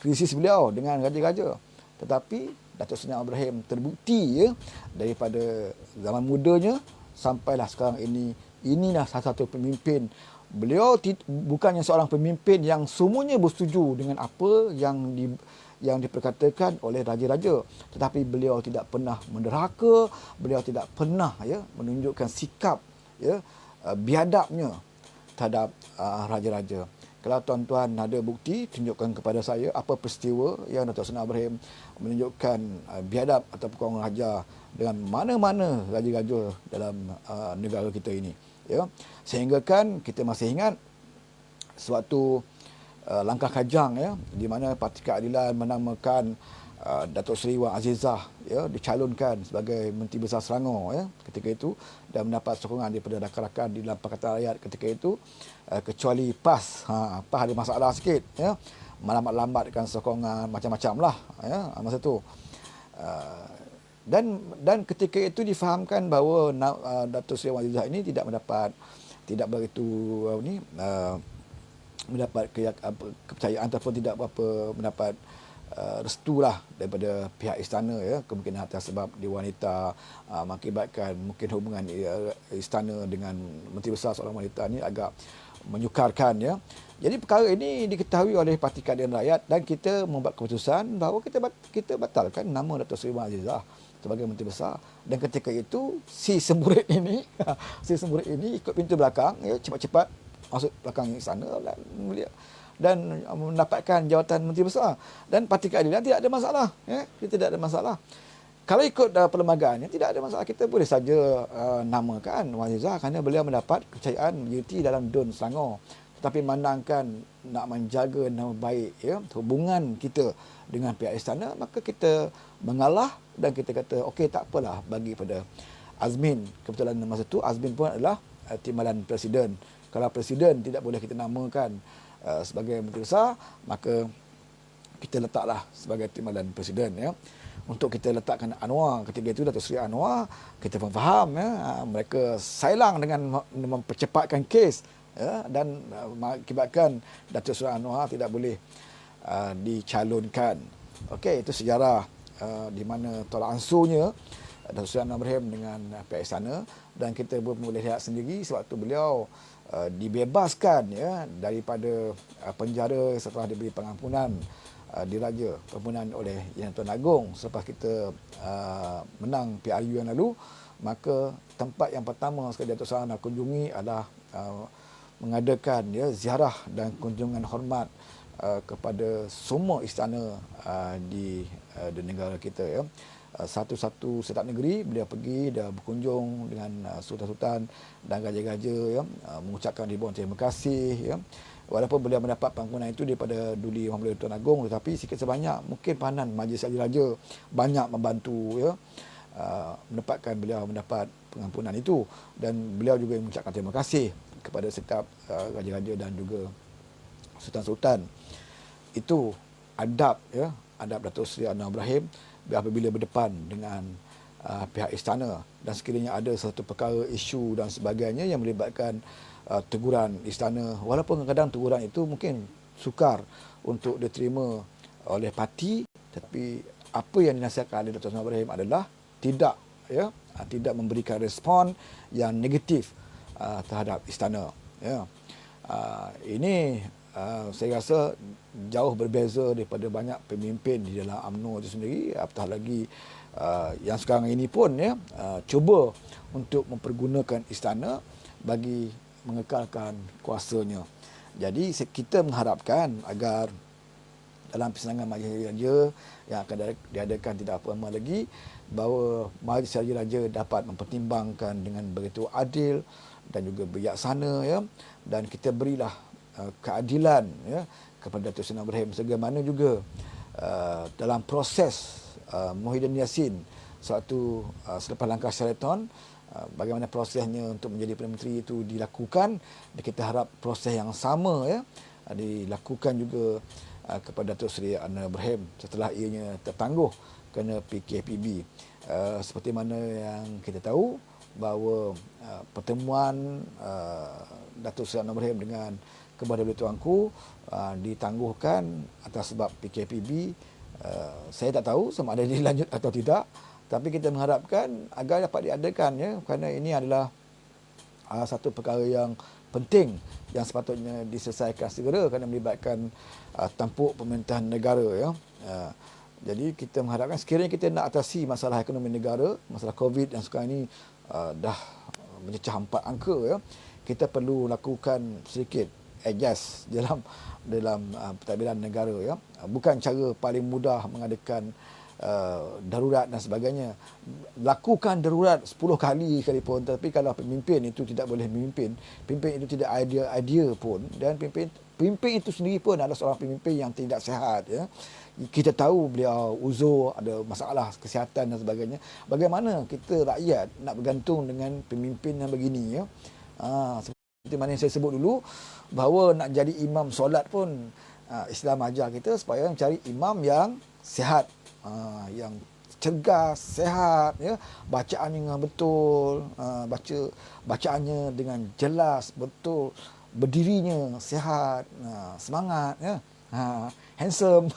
krisis beliau dengan raja-raja. Tetapi Datuk Seri Anwar Ibrahim terbukti, ya, daripada zaman mudanya sampailah sekarang ini, inilah salah satu pemimpin. Beliau bukannya seorang pemimpin yang semuanya bersetuju dengan apa yang diperkatakan oleh raja-raja, tetapi beliau tidak pernah menderhaka, beliau tidak pernah, ya, menunjukkan sikap, ya, biadabnya terhadap raja-raja. Kalau tuan-tuan ada bukti, tunjukkan kepada saya apa peristiwa yang Datuk Seri Anwar Ibrahim menunjukkan biadab atau kurang ajar dengan mana-mana raja-raja dalam negara kita ini, ya. Sehingga kan kita masih ingat suatu langkah kajang, ya, di mana Parti Keadilan menamakan Datuk Seri Wan Azizah, ya, dicalonkan sebagai Menteri Besar Selangor, ya, ketika itu, dan mendapat sokongan daripada rakan-rakan di dalam Pakatan Rakyat ketika itu, kecuali PAS. PAS ada masalah sikit, ya, melambat-lambatkan sokongan macam-macam lah, ya, masa tu. Dan ketika itu difahamkan bahawa Datuk Seri Wan Azizah ini tidak begitu mendapat kepercayaan ataupun tidak berapa mendapat restu lah daripada pihak istana, ya, kemungkinan atas sebab dia wanita, mengakibatkan mungkin hubungan istana dengan Menteri Besar seorang wanita ni agak menyukarkan, ya. Jadi perkara ini diketahui oleh Parti Keadilan Rakyat dan kita membuat keputusan bahawa kita batalkan nama Datuk Seri Wan Azizah sebagai Menteri Besar. Dan ketika itu si semburit ini ikut pintu belakang, ya, cepat-cepat masuk belakang istana dan mendapatkan jawatan Menteri Besar. Dan Parti Keadilan tidak ada masalah, ya, kita tidak ada masalah. Kalau ikut perlembagaan, tidak ada masalah. Kita boleh saja namakan Wan Azizah kerana beliau mendapat kepercayaan majoriti dalam DUN Selangor. Tetapi memandangkan nak menjaga nama baik, ya, hubungan kita dengan pihak istana, maka kita mengalah dan kita kata okey, tak apalah, bagi pada Azmin. Kebetulan masa itu Azmin pun adalah timbalan Presiden. Kalau Presiden tidak boleh kita namakan sebagai Menteri Besar, maka kita letaklah sebagai timbalan Presiden, ya. Untuk kita letakkan Anwar ketika itu, Datuk Seri Anwar, kita pun faham, ya, mereka sailang dengan mempercepatkan kes, ya, dan mengakibatkan Datuk Seri Anwar tidak boleh dicalonkan. Okey, itu sejarah di mana tolak ansurnya Datuk Seri Anwar Ibrahim dengan pihak istana, dan kita pun boleh lihat sendiri sewaktu beliau dibebaskan, ya, daripada penjara setelah diberi pengampunan diraja, pengampunan oleh Yang Tuan Agong selepas kita menang PRU yang lalu. Maka tempat yang pertama sekali Datuk Seri Anwar kunjungi adalah mengadakan, ya, ziarah dan kunjungan hormat kepada semua istana di negara kita, ya. Satu-satu setiap negeri beliau pergi, dah berkunjung dengan sultan-sultan dan raja-raja, ya, mengucapkan ribuan terima kasih, ya. Walaupun beliau mendapat pengampunan itu daripada Duli Muhammad Tuan Agong, tetapi sikit sebanyak mungkin peranan Majlis Raja banyak membantu, ya, beliau mendapat pengampunan itu, dan beliau juga mengucapkan terima kasih kepada setiap raja-raja dan juga sultan-sultan. Itu adab, ya, adab Datuk Seri Anwar Ibrahim apabila berdepan dengan pihak istana, dan sekiranya ada satu perkara isu dan sebagainya yang melibatkan teguran istana, walaupun kadang-kadang teguran itu mungkin sukar untuk diterima oleh parti, tetapi apa yang dinasihatkan oleh Dr. Osman Ibrahim adalah tidak, ya, tidak memberikan respon yang negatif terhadap istana, ya. Ini saya rasa jauh berbeza daripada banyak pemimpin di dalam UMNO itu sendiri, apatah lagi yang sekarang ini pun, ya, cuba untuk mempergunakan istana bagi mengekalkan kuasanya. Jadi kita mengharapkan agar dalam persidangan Majlis Raja yang akan diadakan tidak apa lama lagi, bahawa Majlis Raja dapat mempertimbangkan dengan begitu adil dan juga bijaksana, ya, dan kita berilah keadilan, ya, kepada Datuk Seri Ibrahim, sebagaimana juga dalam proses Muhyiddin Yassin suatu selepas langkah Sheraton, bagaimana prosesnya untuk menjadi Perdana Menteri itu dilakukan, dan kita harap proses yang sama, ya, dilakukan juga kepada Datuk Seri Anwar Ibrahim setelah ianya tertangguh kerana PKPB. Seperti mana yang kita tahu bahawa pertemuan Datuk Seri Anwar Ibrahim dengan Kebun Tuanku ditangguhkan atas sebab PKPB. Saya tak tahu sama ada dilanjut atau tidak, tapi kita mengharapkan agar dapat diadakan, ya, kerana ini adalah satu perkara yang penting yang sepatutnya diselesaikan segera kerana melibatkan tampuk pemerintahan negara, ya. Jadi kita mengharapkan sekiranya kita nak atasi masalah ekonomi negara, masalah COVID yang sekarang ini dah mencecah 4 angka, ya, kita perlu lakukan sedikit adjust dalam pentadbiran negara, ya. Bukan cara paling mudah mengadakan darurat dan sebagainya. Lakukan darurat 10 kali sekalipun, tapi kalau pemimpin itu tidak boleh memimpin, pemimpin itu tidak idea pun, dan pemimpin itu sendiri pun adalah seorang pemimpin yang tidak sihat, ya. Kita tahu beliau uzur, ada masalah kesihatan dan sebagainya. Bagaimana kita rakyat nak bergantung dengan pemimpin yang begini, ya? Seperti mana yang saya sebut dulu, bahawa nak jadi imam solat pun Islam ajar kita supaya mencari imam yang sihat, yang cergas, sehat, ya, bacaannya dengan betul, bacaannya dengan jelas, betul, berdirinya sihat, semangat, ya, handsome.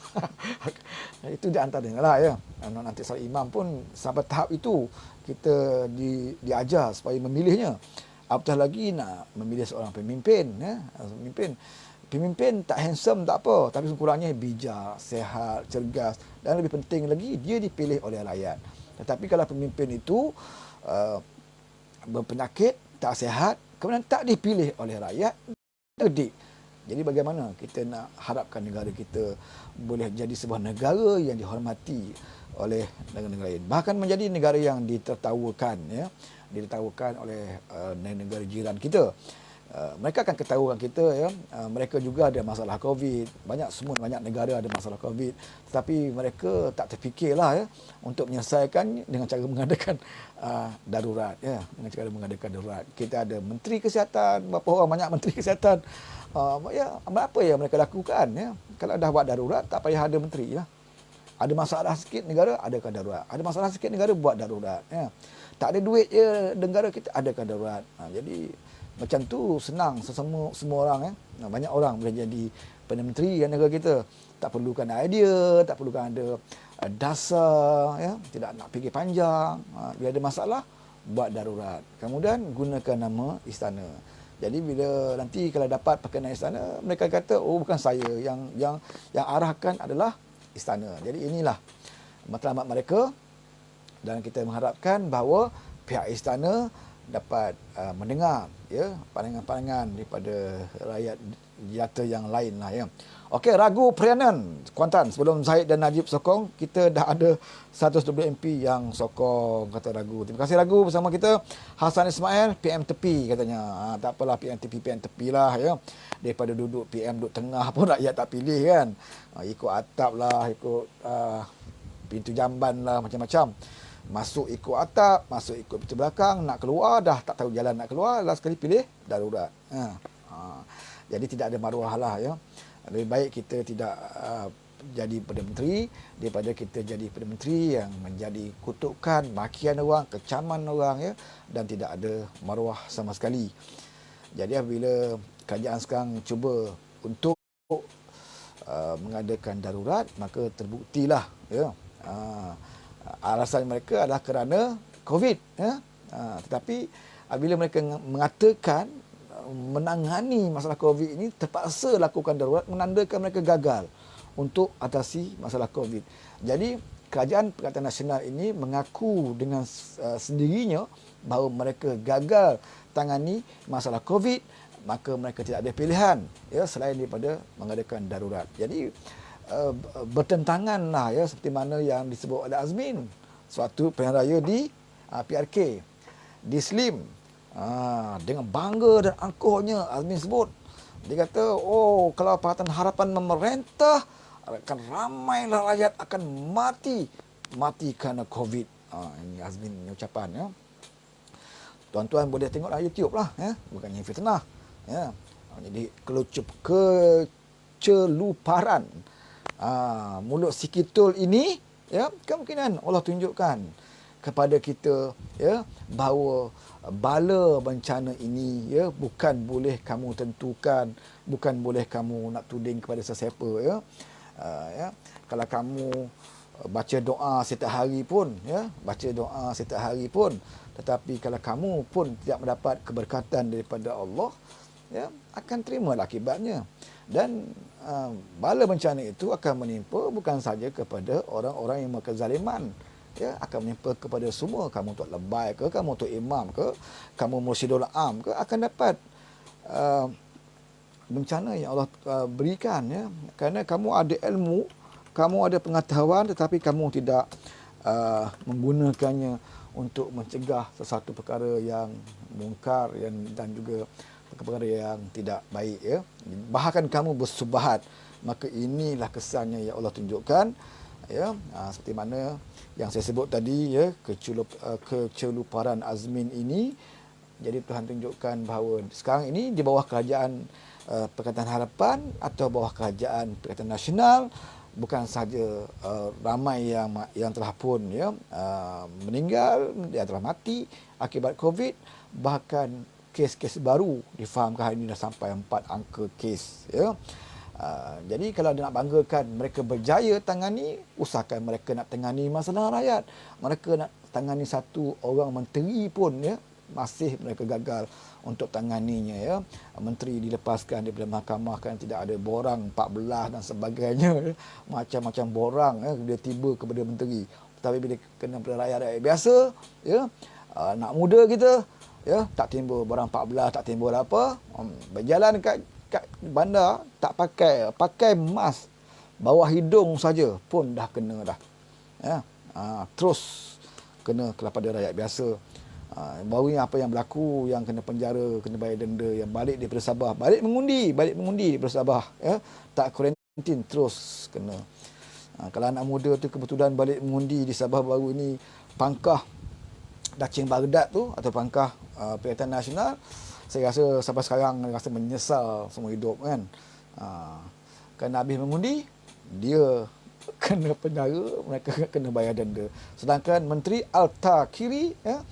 Itu di antaranya lah, ya. Nanti seorang imam pun sampai tahap itu kita diajar supaya memilihnya. Apatah lagi nak memilih seorang pemimpin, ya. Pemimpin tak handsome tak apa, tapi sekurangnya bijak, sehat, cergas, dan lebih penting lagi dia dipilih oleh rakyat. Tetapi kalau pemimpin itu berpenyakit, tak sihat, kemudian tak dipilih oleh rakyat, dedik. Jadi bagaimana kita nak harapkan negara kita boleh jadi sebuah negara yang dihormati oleh negara-negara lain, bahkan menjadi negara yang ditertawakan, ya, ditertawakan oleh negara jiran kita. Mereka akan ketahukan kita, ya, mereka juga ada masalah COVID, banyak negara ada masalah COVID, tetapi mereka tak terfikirlah, ya, untuk menyelesaikan dengan cara mengadakan darurat, ya, dengan cara mengadakan darurat. Kita ada Menteri Kesihatan, berapa orang banyak Menteri Kesihatan, ya, apa yang mereka lakukan, ya. Kalau dah buat darurat, tak payah ada menteri, ya. Ada masalah sikit negara, adakan darurat. Ada masalah sikit negara, buat darurat, ya. Tak ada duit je negara kita, adakan darurat. Jadi macam tu senang semua orang, ya. Banyak orang boleh jadi Perdana Menteri yang negara kita. Tak perlukan idea, tak perlukan ada dasar, ya. Tidak nak fikir panjang. Bila ada masalah, buat darurat. Kemudian gunakan nama istana. Jadi bila nanti kalau dapat perkenan istana, mereka kata, oh bukan saya yang arahkan adalah istana. Jadi inilah matlamat mereka, dan kita mengharapkan bahawa pihak istana dapat mendengar, ya, pandangan-pandangan daripada rakyat jelata yang lain lah, ya. Okey, Ragu Prianan Kuantan, sebelum Zahid dan Najib sokong, kita dah ada 120 MP yang sokong, kata Ragu. Terima kasih Ragu bersama kita. Hasan Ismail, PM tepi katanya. Tak apalah PM tepi lah, ya. Daripada duduk PM duduk tengah pun rakyat tak pilih, kan. Ikut atap lah, ikut pintu jamban lah, macam-macam. Masuk ikut atap, masuk ikut pintu belakang, nak keluar dah tak tahu jalan nak keluar, last sekali pilih darurat. Jadi tidak ada maruah lah, ya. Lebih baik kita tidak jadi Perdana Menteri daripada kita jadi Perdana Menteri yang menjadi kutukan, makian orang, kecaman orang, ya, dan tidak ada maruah sama sekali. Jadi apabila kerajaan sekarang cuba untuk mengadakan darurat, maka terbuktilah, ya, alasan mereka adalah kerana COVID, ya. Tetapi apabila mereka mengatakan menangani masalah COVID ini terpaksa lakukan darurat, menandakan mereka gagal untuk atasi masalah COVID. Jadi Kerajaan Perikatan Nasional ini mengaku dengan sendirinya bahawa mereka gagal tangani masalah COVID, maka mereka tidak ada pilihan, ya, selain daripada mengadakan darurat. Jadi bertentanganlah, ya, seperti mana yang disebut oleh Azmin suatu pilihan raya di PRK, di Slim. Dengan bangga dan angkuhnya Azmin sebut, dia kata, oh, kalau Pakatan Harapan memerintah, akan ramailah rakyat akan mati kerana COVID. Ini Azmin ucapan, ya. Tuan-tuan boleh tengoklah YouTube lah, ya, bukannya fitnah, ya. Jadi keceluparan mulut si Kitul ini, ya, kemungkinan Allah tunjukkan kepada kita, ya, bahawa bala bencana ini, ya, bukan boleh kamu tentukan, bukan boleh kamu nak tuding kepada sesiapa, ya. Ya, kalau kamu baca doa setiap hari pun, ya, baca doa setiap hari pun, tetapi kalau kamu pun tidak mendapat keberkatan daripada Allah, ya, akan terimalah akibatnya. Dan bala bencana itu akan menimpa bukan saja kepada orang-orang yang kezaliman, ya, akan menimpa kepada semua. Kamu Tok Lebay ke, kamu Tok Imam ke, kamu Mursyidul Am ke, akan dapat bencana yang Allah berikan, ya, kerana kamu ada ilmu, kamu ada pengetahuan, tetapi kamu tidak menggunakannya untuk mencegah sesuatu perkara yang mungkar dan juga perkara yang tidak baik, ya. Bahkan kamu bersubahat, maka inilah kesannya yang Allah tunjukkan, ya. Seperti mana yang saya sebut tadi, ya, keceluparan Azmin ini. Jadi Tuhan tunjukkan bahawa sekarang ini di bawah kerajaan Perikatan Harapan atau bawah kerajaan Perikatan Nasional, bukan sahaja ramai yang telah pun, ya, meninggal, yang telah mati akibat COVID, bahkan kes-kes baru difahamkan hari ini dah sampai 4 angka kes, ya. Jadi kalau nak banggakan mereka berjaya tangani, usahakan mereka nak tangani masalah rakyat. Mereka nak tangani satu orang menteri pun, ya, masih mereka gagal untuk tanganinya, ya. Menteri dilepaskan daripada mahkamah kerana tidak ada borang 14 dan sebagainya, ya. Macam-macam borang, ya, dia tiba kepada menteri. Tapi bila kena pada rakyat biasa, ya, nak muda kita, ya, tak timbul borang 14, tak timbul apa. Berjalan kat bandar tak pakai mask, bawah hidung saja pun dah kena dah, ya. Terus kena kepada rakyat biasa. Baru ni apa yang berlaku, yang kena penjara, kena bayar denda, yang balik daripada Sabah, balik mengundi daripada Sabah, ya, tak kuarantin, terus kena. Kalau anak muda tu kebetulan balik mengundi di Sabah baru ini, pangkah Dacing Baghdad tu atau pangkah Perikatan Nasional, saya rasa sampai sekarang rasa menyesal semua hidup, kan. Kerana habis mengundi, dia kena penjara, mereka kena bayar denda. Sedangkan Menteri Al-Takiri, ya,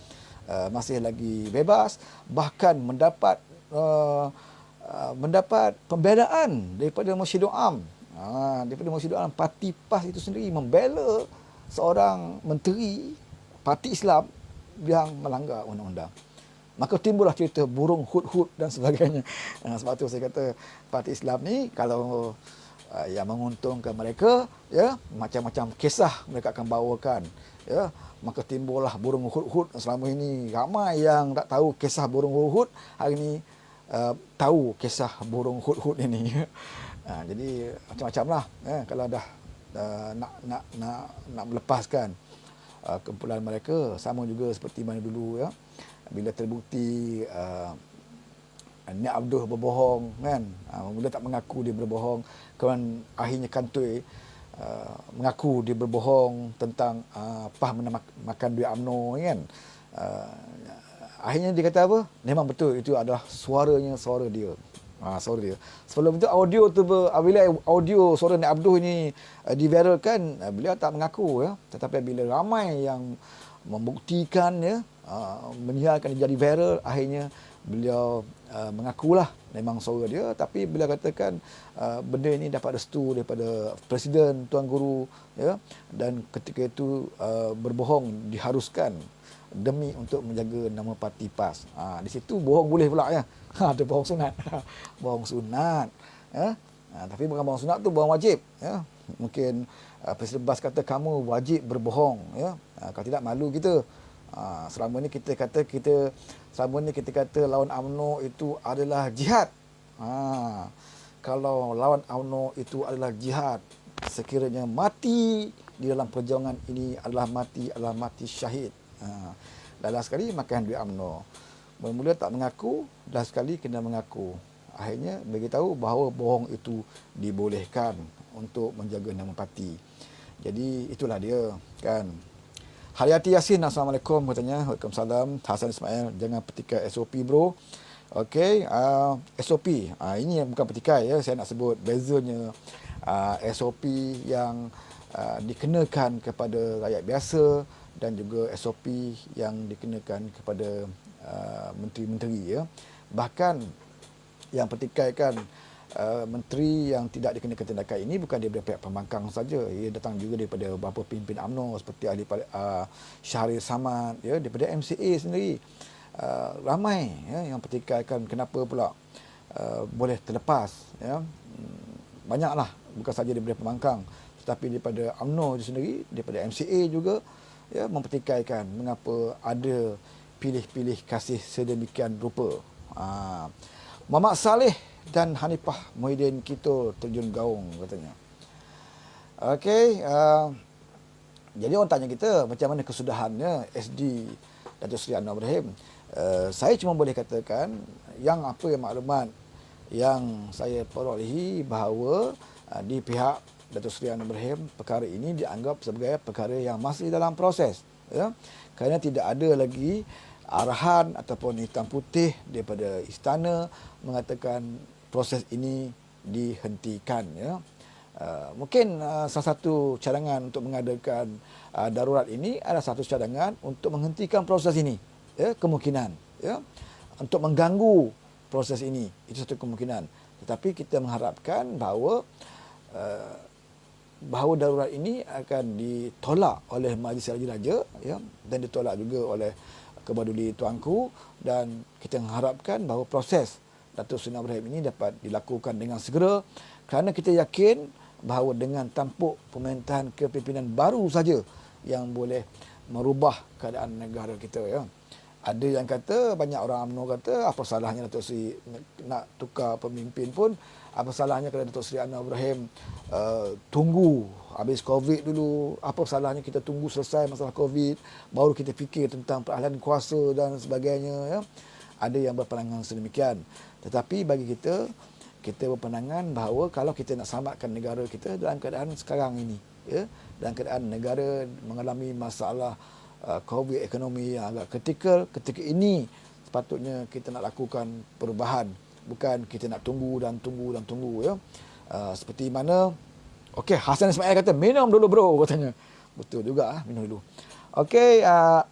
masih lagi bebas, bahkan mendapat pembelaan daripada Mursyidul Am. Daripada Mursyidul Am, Parti PAS itu sendiri membela seorang menteri Parti Islam yang melanggar undang-undang. Maka timbullah cerita burung hut-hut dan sebagainya. Sebab tu saya kata Parti Islam ni kalau yang menguntungkan mereka, ya, macam-macam kisah mereka akan bawakan, ya. Maka timbullah burung hut-hut. Selama ini ramai yang tak tahu kisah burung hut-hut, hari ini tahu kisah burung hut-hut ini. Jadi macam-macam lah, ya, kalau dah nak melepaskan kumpulan mereka, sama juga seperti mana dulu, ya, bila terbukti Nik Abdul berbohong, kan, mula tak mengaku dia berbohong, kemudian akhirnya kantoi mengaku dia berbohong tentang PAH makan duit UMNO, kan. Akhirnya dia kata apa? Memang betul itu adalah suara dia. Suara dia. Sebelum itu audio tu bila audio suara Nik Abdul ni diviralkan, beliau tak mengaku ya. Tetapi bila ramai yang membuktikan ya, menyiarkan jadi viral, akhirnya beliau mengakulah memang suara dia, tapi beliau katakan benda ini dapat restu daripada Presiden Tuan Guru ya, dan ketika itu berbohong diharuskan demi untuk menjaga nama parti PAS. Di situ bohong boleh pula ya. Ada bohong sunat. Bohong sunat. Ya. Tapi bukan bohong sunat tu bohong wajib. Ya. Mungkin Presiden Bas kata kamu wajib berbohong. Ya. Kalau tidak malu kita. Selama ni kita kata lawan UMNO itu adalah jihad. Kalau lawan UMNO itu adalah jihad, sekiranya mati di dalam perjuangan ini adalah mati syahid. Last sekali makan duit UMNO. Mula-mula tak mengaku, last sekali kena mengaku. Akhirnya bagi tahu bahawa bohong itu dibolehkan untuk menjaga nama parti. Jadi itulah dia kan. Haryati Yasin, Assalamualaikum katanya. Waalaikumsalam. Hasan Ismail, jangan petikai SOP bro. Okey, SOP. Ini yang bukan petikai ya, saya nak sebut bezanya SOP yang dikenakan kepada rakyat biasa dan juga SOP yang dikenakan kepada menteri-menteri ya. Bahkan yang pertikaikan menteri yang tidak dikenakan tindakan ini bukan daripada pihak pembangkang saja, ia datang juga daripada beberapa pemimpin UMNO seperti ahli Syahril Samad ya, daripada MCA sendiri. Ramai ya yang pertikaikan kenapa pula boleh terlepas ya. Banyaklah, bukan saja daripada pembangkang tetapi daripada UMNO itu sendiri, daripada MCA juga ya, mempertikaikan mengapa ada pilih-pilih kasih sedemikian rupa. Muhammad Saleh dan Hanifah Muhyiddin kita terjun gaung katanya. Okey, jadi orang tanya kita macam mana kesudahannya SD Datuk Seri Anwar Ibrahim. Saya cuma boleh katakan yang maklumat yang saya perolehi bahawa di pihak Datuk Seri Anwar Ibrahim perkara ini dianggap sebagai perkara yang masih dalam proses ya, kerana tidak ada lagi arahan ataupun hitam putih daripada istana mengatakan proses ini dihentikan ya. Mungkin salah satu cadangan untuk mengadakan darurat ini adalah satu cadangan untuk menghentikan proses ini ya, kemungkinan ya, untuk mengganggu proses ini, itu satu kemungkinan. Tetapi kita mengharapkan bahawa darurat ini akan ditolak oleh Majlis Raja-Raja ya, dan ditolak juga oleh Kebaduli Tuanku, dan kita mengharapkan bahawa proses Datuk Seri Anwar Ibrahim ini dapat dilakukan dengan segera, kerana kita yakin bahawa dengan tampuk pemerintahan kepimpinan baru saja yang boleh merubah keadaan negara kita ya. Ada yang kata, banyak orang UMNO kata, apa salahnya Datuk Seri nak tukar pemimpin pun, apa salahnya kalau Datuk Seri Anwar Ibrahim tunggu habis COVID dulu, apa salahnya kita tunggu selesai masalah COVID, baru kita fikir tentang peralihan kuasa dan sebagainya ya. Ada yang berpandangan sedemikian. Tetapi bagi kita berpandangan bahawa kalau kita nak selamatkan negara kita dalam keadaan sekarang ini ya, dalam keadaan negara mengalami masalah COVID ekonomi yang agak kritikal, ketika ini sepatutnya kita nak lakukan perubahan, bukan kita nak tunggu ya. Seperti mana okey, Hasan Ismail kata minum dulu bro katanya. Betul juga minum dulu. Okey,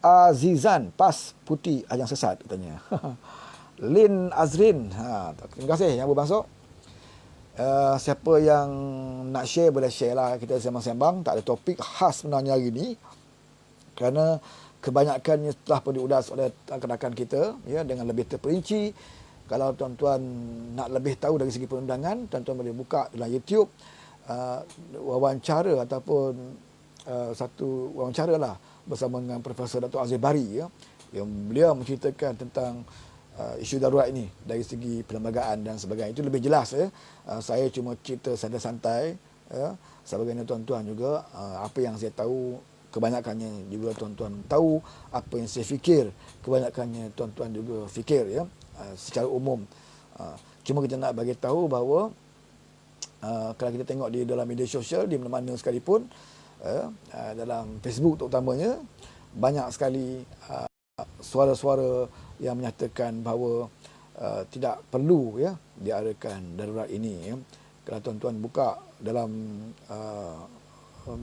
Azizan PAS putih ajang sesat katanya. Lin Azrin, terima kasih yang bermasuk. Siapa yang nak share boleh share lah, kita sembang-sembang, tak ada topik khas sebenarnya hari ni. Kerana kebanyakannya telah pun diulas oleh rakan-rakan kita ya, dengan lebih terperinci. Kalau tuan-tuan nak lebih tahu dari segi perundangan, tuan-tuan boleh buka dalam YouTube wawancara ataupun satu wawancara lah bersama dengan Profesor Dato' Aziz Bari ya, yang beliau menceritakan tentang isu darurat ini dari segi perlembagaan dan sebagainya. Itu lebih jelas ya. Saya cuma cerita santai-santai ya, sebagaimana tuan-tuan juga apa yang saya tahu, kebanyakannya juga tuan-tuan tahu, apa yang saya fikir, kebanyakannya tuan-tuan juga fikir ya, secara umum. Cuma kita nak bagi tahu bahawa kalau kita tengok di dalam media sosial di mana-mana sekalipun, dalam Facebook terutamanya, banyak sekali suara-suara yang menyatakan bahawa tidak perlu ya diadakan darurat ini ya. Kalau tuan-tuan buka dalam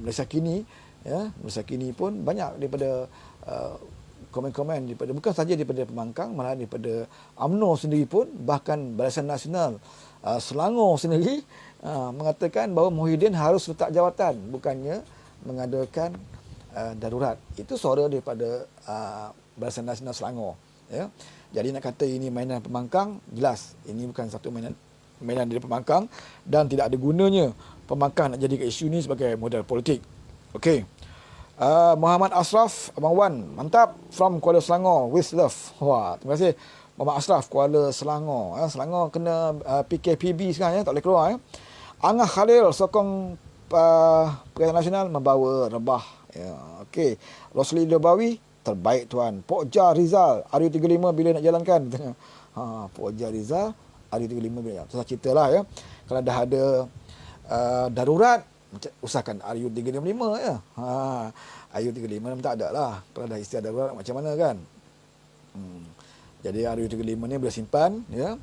Malaysia kini ya, Malaysia kini pun banyak daripada komen-komen daripada bukan saja daripada pembangkang, malah daripada UMNO sendiri pun, bahkan Barisan Nasional Selangor sendiri mengatakan bahawa Muhyiddin harus letak jawatan, bukannya mengadakan darurat. Itu suara daripada Barisan Nasional Selangor ya. Jadi nak kata ini mainan pembangkang, jelas ini bukan satu mainan dari pembangkang, dan tidak ada gunanya pembangkang nak jadikan isu ini sebagai modal politik. Okey. Muhammad Ashraf, Abang Wan, mantap, from Kuala Selangor, with love. Wah, terima kasih Muhammad Ashraf, Kuala Selangor. Selangor kena PKPB sekarang ya, tak boleh keluar ya. Angah Khalil sokong Perikatan Nasional membawa rebah. Ya, okey. Rosli Dobawi, terbaik tuan. Pokja Rizal, RU35 bila nak jalankan? Pokja Rizal, RU35 bila. Susah cerita lah ya. Kalau dah ada darurat, usahakan RU355 ya. RU35 tak ada lah. Kalau dah istilah darurat macam mana kan? Jadi RU35 ni boleh simpan ya.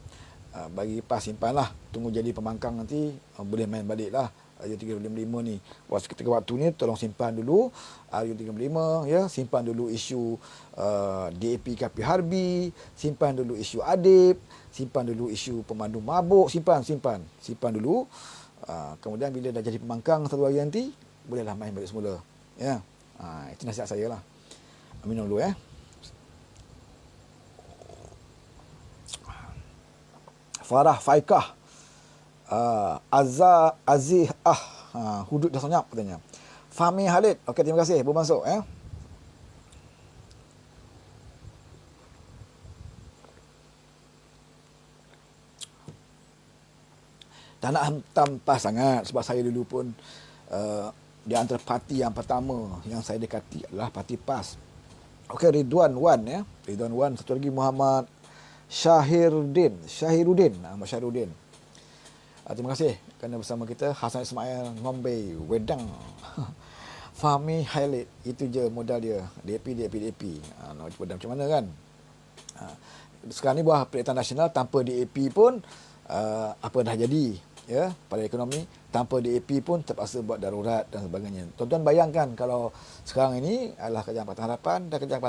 Bagi pas simpan lah. Tunggu jadi pembangkang nanti boleh main balik lah. RU355 ni. Ketika waktu ni tolong simpan dulu RU355 ya. Simpan dulu isu DAP Kapi Harbi, simpan dulu isu Adib, simpan dulu isu pemandu mabuk, simpan dulu. Kemudian bila dah jadi pembangkang satu hari nanti, bolehlah main balik semula. Ya. Itu nasihat saya lah. Minum dulu Farah Faikah, Aziz hudud dah senyap katanya. Fahmi Halid, okey, terima kasih baru masuk ya. Tak nak tampah sangat sebab saya dulu pun di antara parti yang pertama yang saya dekati adalah parti PAS. Okey, Ridwan Wan ya. Ridwan Wan, satu lagi Muhammad Syahiruddin. Terima kasih kerana bersama kita. Hasan Ismail Ngombe Wedang. Fahmi Khalid, itu je modal dia. DAP. Nak macam mana kan? Sekarang ni buah Perikatan Nasional tanpa DAP pun apa dah jadi ya pada ekonomi. Tanpa DAP pun terpaksa buat darurat dan sebagainya. Tuan-tuan bayangkan kalau sekarang ini adalah Kerajaan Pakatan Harapan dan Kerajaan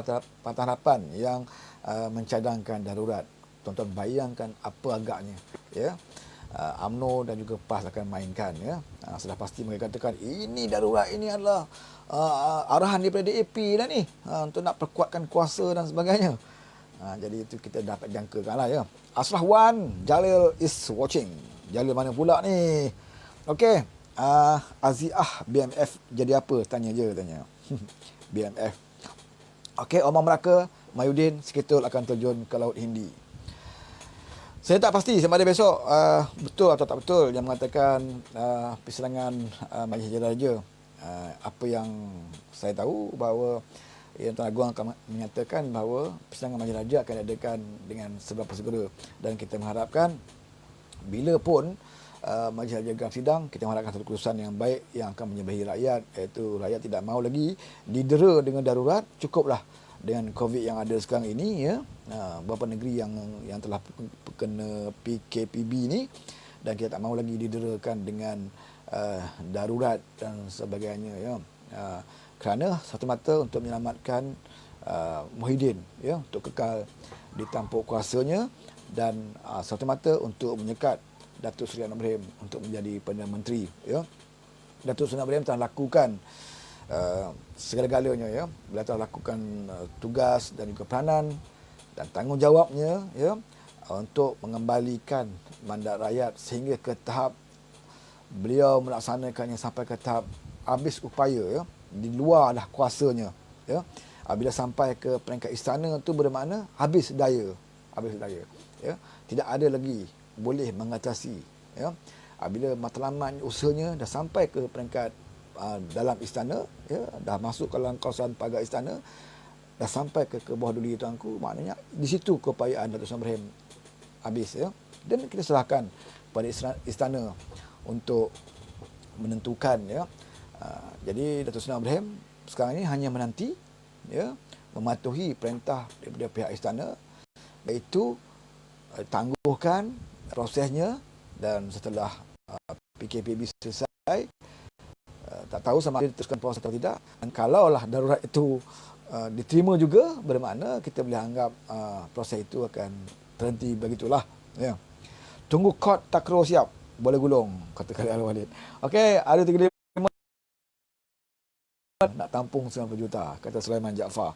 Pakatan Harapan yang mencadangkan darurat. Tuan-tuan bayangkan apa agaknya ya. UMNO dan juga PAS akan mainkan ya. Sudah pasti mereka katakan ini darurat, ini adalah arahan daripada DAP dah ni untuk nak perkuatkan kuasa dan sebagainya. Jadi itu kita dapat jangkakan lah ya. Asrah Wan, Jalil is watching. Jalil mana pula ni? Okey. Aziah BMF jadi apa? Tanya. BMF. Okey, Omar Melaka, Mahyudin Seketul akan terjun ke Laut Hindi. Saya tak pasti sama ada besok betul atau tak betul yang mengatakan persidangan Majlis Hakim Raja. Apa yang saya tahu bahawa Yang Tuan Agong akan menyatakan bahawa persidangan Majlis Raja akan diadakan dengan seberapa segera, dan kita mengharapkan bila pun Majlis Raja gelar sidang, kita mengharapkan satu keputusan yang baik yang akan menyebahi rakyat, iaitu rakyat tidak mahu lagi didera dengan darurat. Cukuplah dengan COVID yang ada sekarang ini ya. Beberapa negeri yang telah kena PKPB ni, dan kita tak mahu lagi diderakan dengan darurat dan sebagainya ya. Kerana satu mata untuk menyelamatkan Muhyiddin ya, untuk kekal di tampuk kuasanya, dan satu mata untuk menyekat Datuk Seri Anwar Ibrahim untuk menjadi Perdana Menteri ya. Datuk Seri Anwar Ibrahim telah lakukan segala-galanya ya. Beliau telah lakukan tugas dan juga peranan dan tanggungjawabnya ya untuk mengembalikan mandat rakyat sehingga ke tahap beliau melaksanakannya sampai ke tahap habis upaya ya, di luar dah kuasanya ya. Bila sampai ke peringkat istana tu bermakna habis daya ya. Tidak ada lagi boleh mengatasi ya. Bila matlamat usahanya dah sampai ke peringkat dalam istana ya, dah masuk ke dalam kawasan pagar istana, dah sampai ke bawah duli tuanku, maknanya di situ keupayaan Datuk Seri Ibrahim habis ya. Dan kita serahkan pada istana untuk menentukan ya. Jadi Datuk Seri Ibrahim sekarang ini hanya menanti ya, mematuhi perintah daripada pihak istana, iaitu tangguhkan prosesnya, dan setelah PKPB selesai, tak tahu sama ada diteruskan proses atau tidak. Dan kalaulah darurat itu diterima juga, bermakna kita boleh anggap proses itu akan terhenti begitulah. Ya. Tunggu kod takraw siap, boleh gulung, kata Khalid Al-Walid. Okey, ada 35 nak tampung 90 juta, kata Sulaiman Jaafar.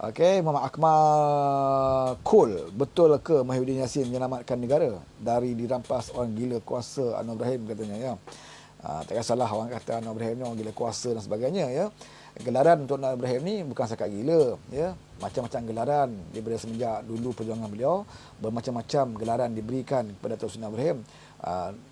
Okey, Muhammad Akmal Kul, betul ke Muhyiddin Yassin menyelamatkan negara dari dirampas orang gila kuasa Anwar Ibrahim, katanya, ya. Tak kisahlah orang kata Anwar Ibrahim ni orang gila kuasa dan sebagainya, ya. Gelaran untuk Anwar Ibrahim ni bukan sekat gila, ya. Macam-macam gelaran daripada semenjak dulu perjuangan beliau, bermacam-macam gelaran diberikan kepada Datuk Seri Ibrahim.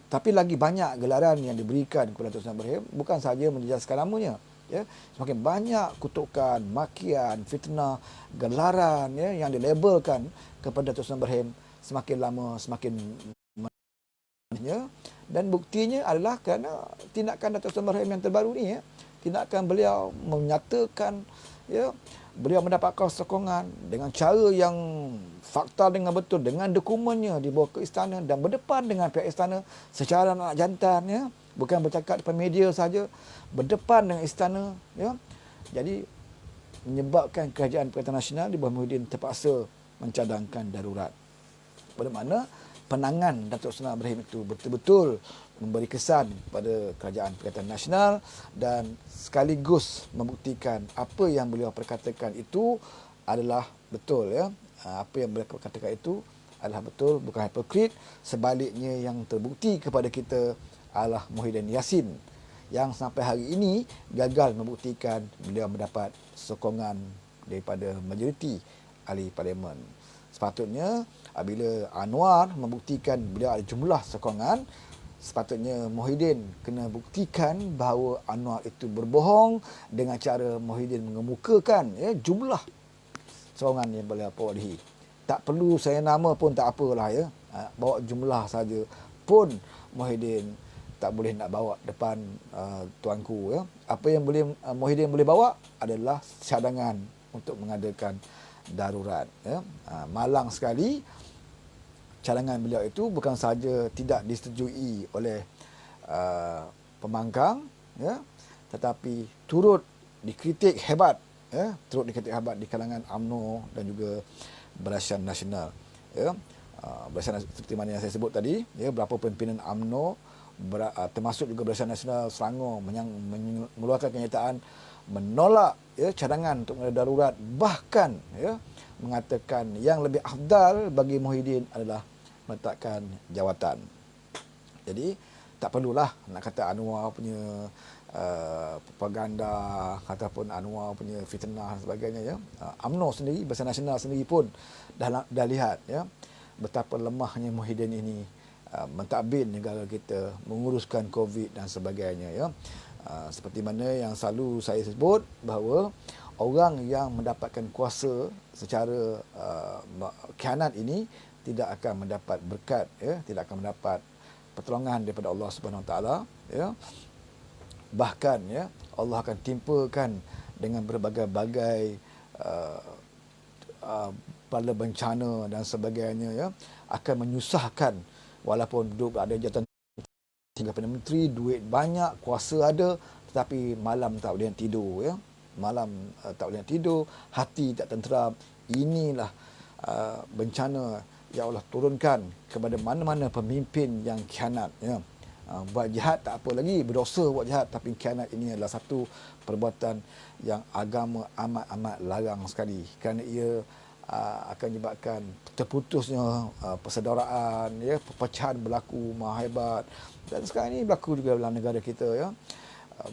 Tapi lagi banyak gelaran yang diberikan kepada Datuk Seri Ibrahim, bukan sahaja menjejaskan namanya, ya. Semakin banyak kutukan, makian, fitnah, gelaran, ya, yang dilabelkan kepada Datuk Seri Ibrahim, semakin lama semakin, ya. Dan buktinya adalah kerana tindakan Datuk Seri Ibrahim yang terbaru ni, ya. Tindakan beliau menyatakan, ya, beliau mendapatkan sokongan dengan cara yang fakta dengan betul, dengan dokumennya dibawa ke istana dan berdepan dengan pihak istana secara anak jantan, ya. Bukan bercakap depan media saja, berdepan dengan istana, ya. Jadi menyebabkan kerajaan Perikatan Nasional di bawah Muhyiddin terpaksa mencadangkan darurat. Bermakna penangan Datuk Seri Ibrahim itu betul-betul memberi kesan pada kerajaan Perikatan Nasional dan sekaligus membuktikan apa yang beliau perkatakan itu adalah betul, ya. Apa yang beliau perkatakan itu adalah betul, bukan hipokrit. Sebaliknya, yang terbukti kepada kita adalah Muhyiddin Yassin yang sampai hari ini gagal membuktikan beliau mendapat sokongan daripada majoriti ahli parlimen. Sepatutnya apabila Anwar membuktikan beliau ada jumlah sokongan, sepatutnya Muhyiddin kena buktikan bahawa Anwar itu berbohong dengan cara Muhyiddin mengemukakan, ya, jumlah sokongan yang beliau perolehi. Tak perlu saya nama pun tak apalah, ya. Bawa jumlah saja pun Muhyiddin tak boleh nak bawa depan tuanku, ya. Apa yang boleh Muhyiddin boleh bawa adalah cadangan untuk mengadakan darurat, ya. Malang sekali cadangan beliau itu bukan sahaja tidak disetujui oleh pembangkang, ya, tetapi turut dikritik hebat, ya, turut dikritik hebat di kalangan UMNO dan juga Barisan Nasional, ya. Barisan seperti mana yang saya sebut tadi, ya, berapa pimpinan UMNO termasuk juga Barisan Nasional Selangor mengeluarkan kenyataan menolak, ya, cadangan untuk darurat, bahkan, ya, mengatakan yang lebih afdal bagi Muhyiddin adalah meletakkan jawatan. Jadi tak perlulah nak kata Anwar punya propaganda ataupun Anwar punya fitnah dan sebagainya, ya. UMNO sendiri, Barisan Nasional sendiri pun dah lihat, ya, betapa lemahnya Muhyiddin ini mentadbir negara kita, menguruskan COVID dan sebagainya, ya. Seperti mana yang selalu saya sebut bahawa orang yang mendapatkan kuasa secara khianat ini tidak akan mendapat berkat, ya, tidak akan mendapat pertolongan daripada Allah Subhanahu Wa Taala, ya. Bahkan, ya, Allah akan timpakan dengan berbagai-bagai bala bencana dan sebagainya, ya, akan menyusahkan. Walaupun duduk ada jawatan tinggal Perdana Menteri, duit banyak, kuasa ada, tetapi malam tak boleh tidur, ya. Malam tak boleh tidur, hati tak tenteram. Inilah bencana yang Allah turunkan kepada mana-mana pemimpin yang khianat, ya. Buat jahat tak apa lagi, berdosa buat jahat, tapi khianat ini adalah satu perbuatan yang agama amat-amat larang sekali, kerana ia akan menyebabkan terputusnya persaudaraan, ya, perpecahan berlaku hebat. Dan sekarang ini berlaku juga dalam negara kita, ya.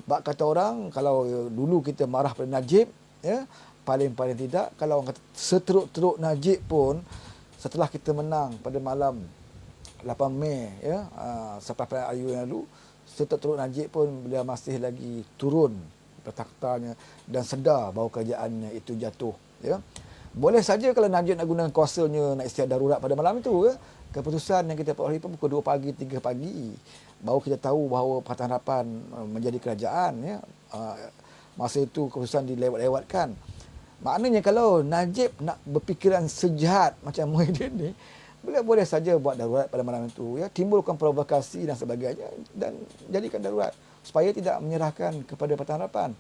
Bak kata orang, kalau dulu kita marah pada Najib, ya, paling-paling tidak kalau orang kata seteruk-teruk Najib pun, setelah kita menang pada malam 8 Mei, ya, sampai pada hari yang lalu, seteruk-teruk Najib pun beliau masih lagi turun ke takhtanya dan sedar bahawa kerajaannya itu jatuh, ya. Boleh saja kalau Najib nak gunakan kuasanya nak istiadat darurat pada malam itu, ya. Keputusan yang kita peroleh pun pukul 2 pagi, 3 pagi. Baru kita tahu bahawa Pakatan Harapan menjadi kerajaan, ya. Masa itu keputusan dilewat-lewatkan. Maknanya kalau Najib nak berfikiran sejahat macam Muhyiddin ni, beliau boleh saja buat darurat pada malam itu, ya, timbulkan provokasi dan sebagainya dan jadikan darurat supaya tidak menyerahkan kepada Parti Harapan.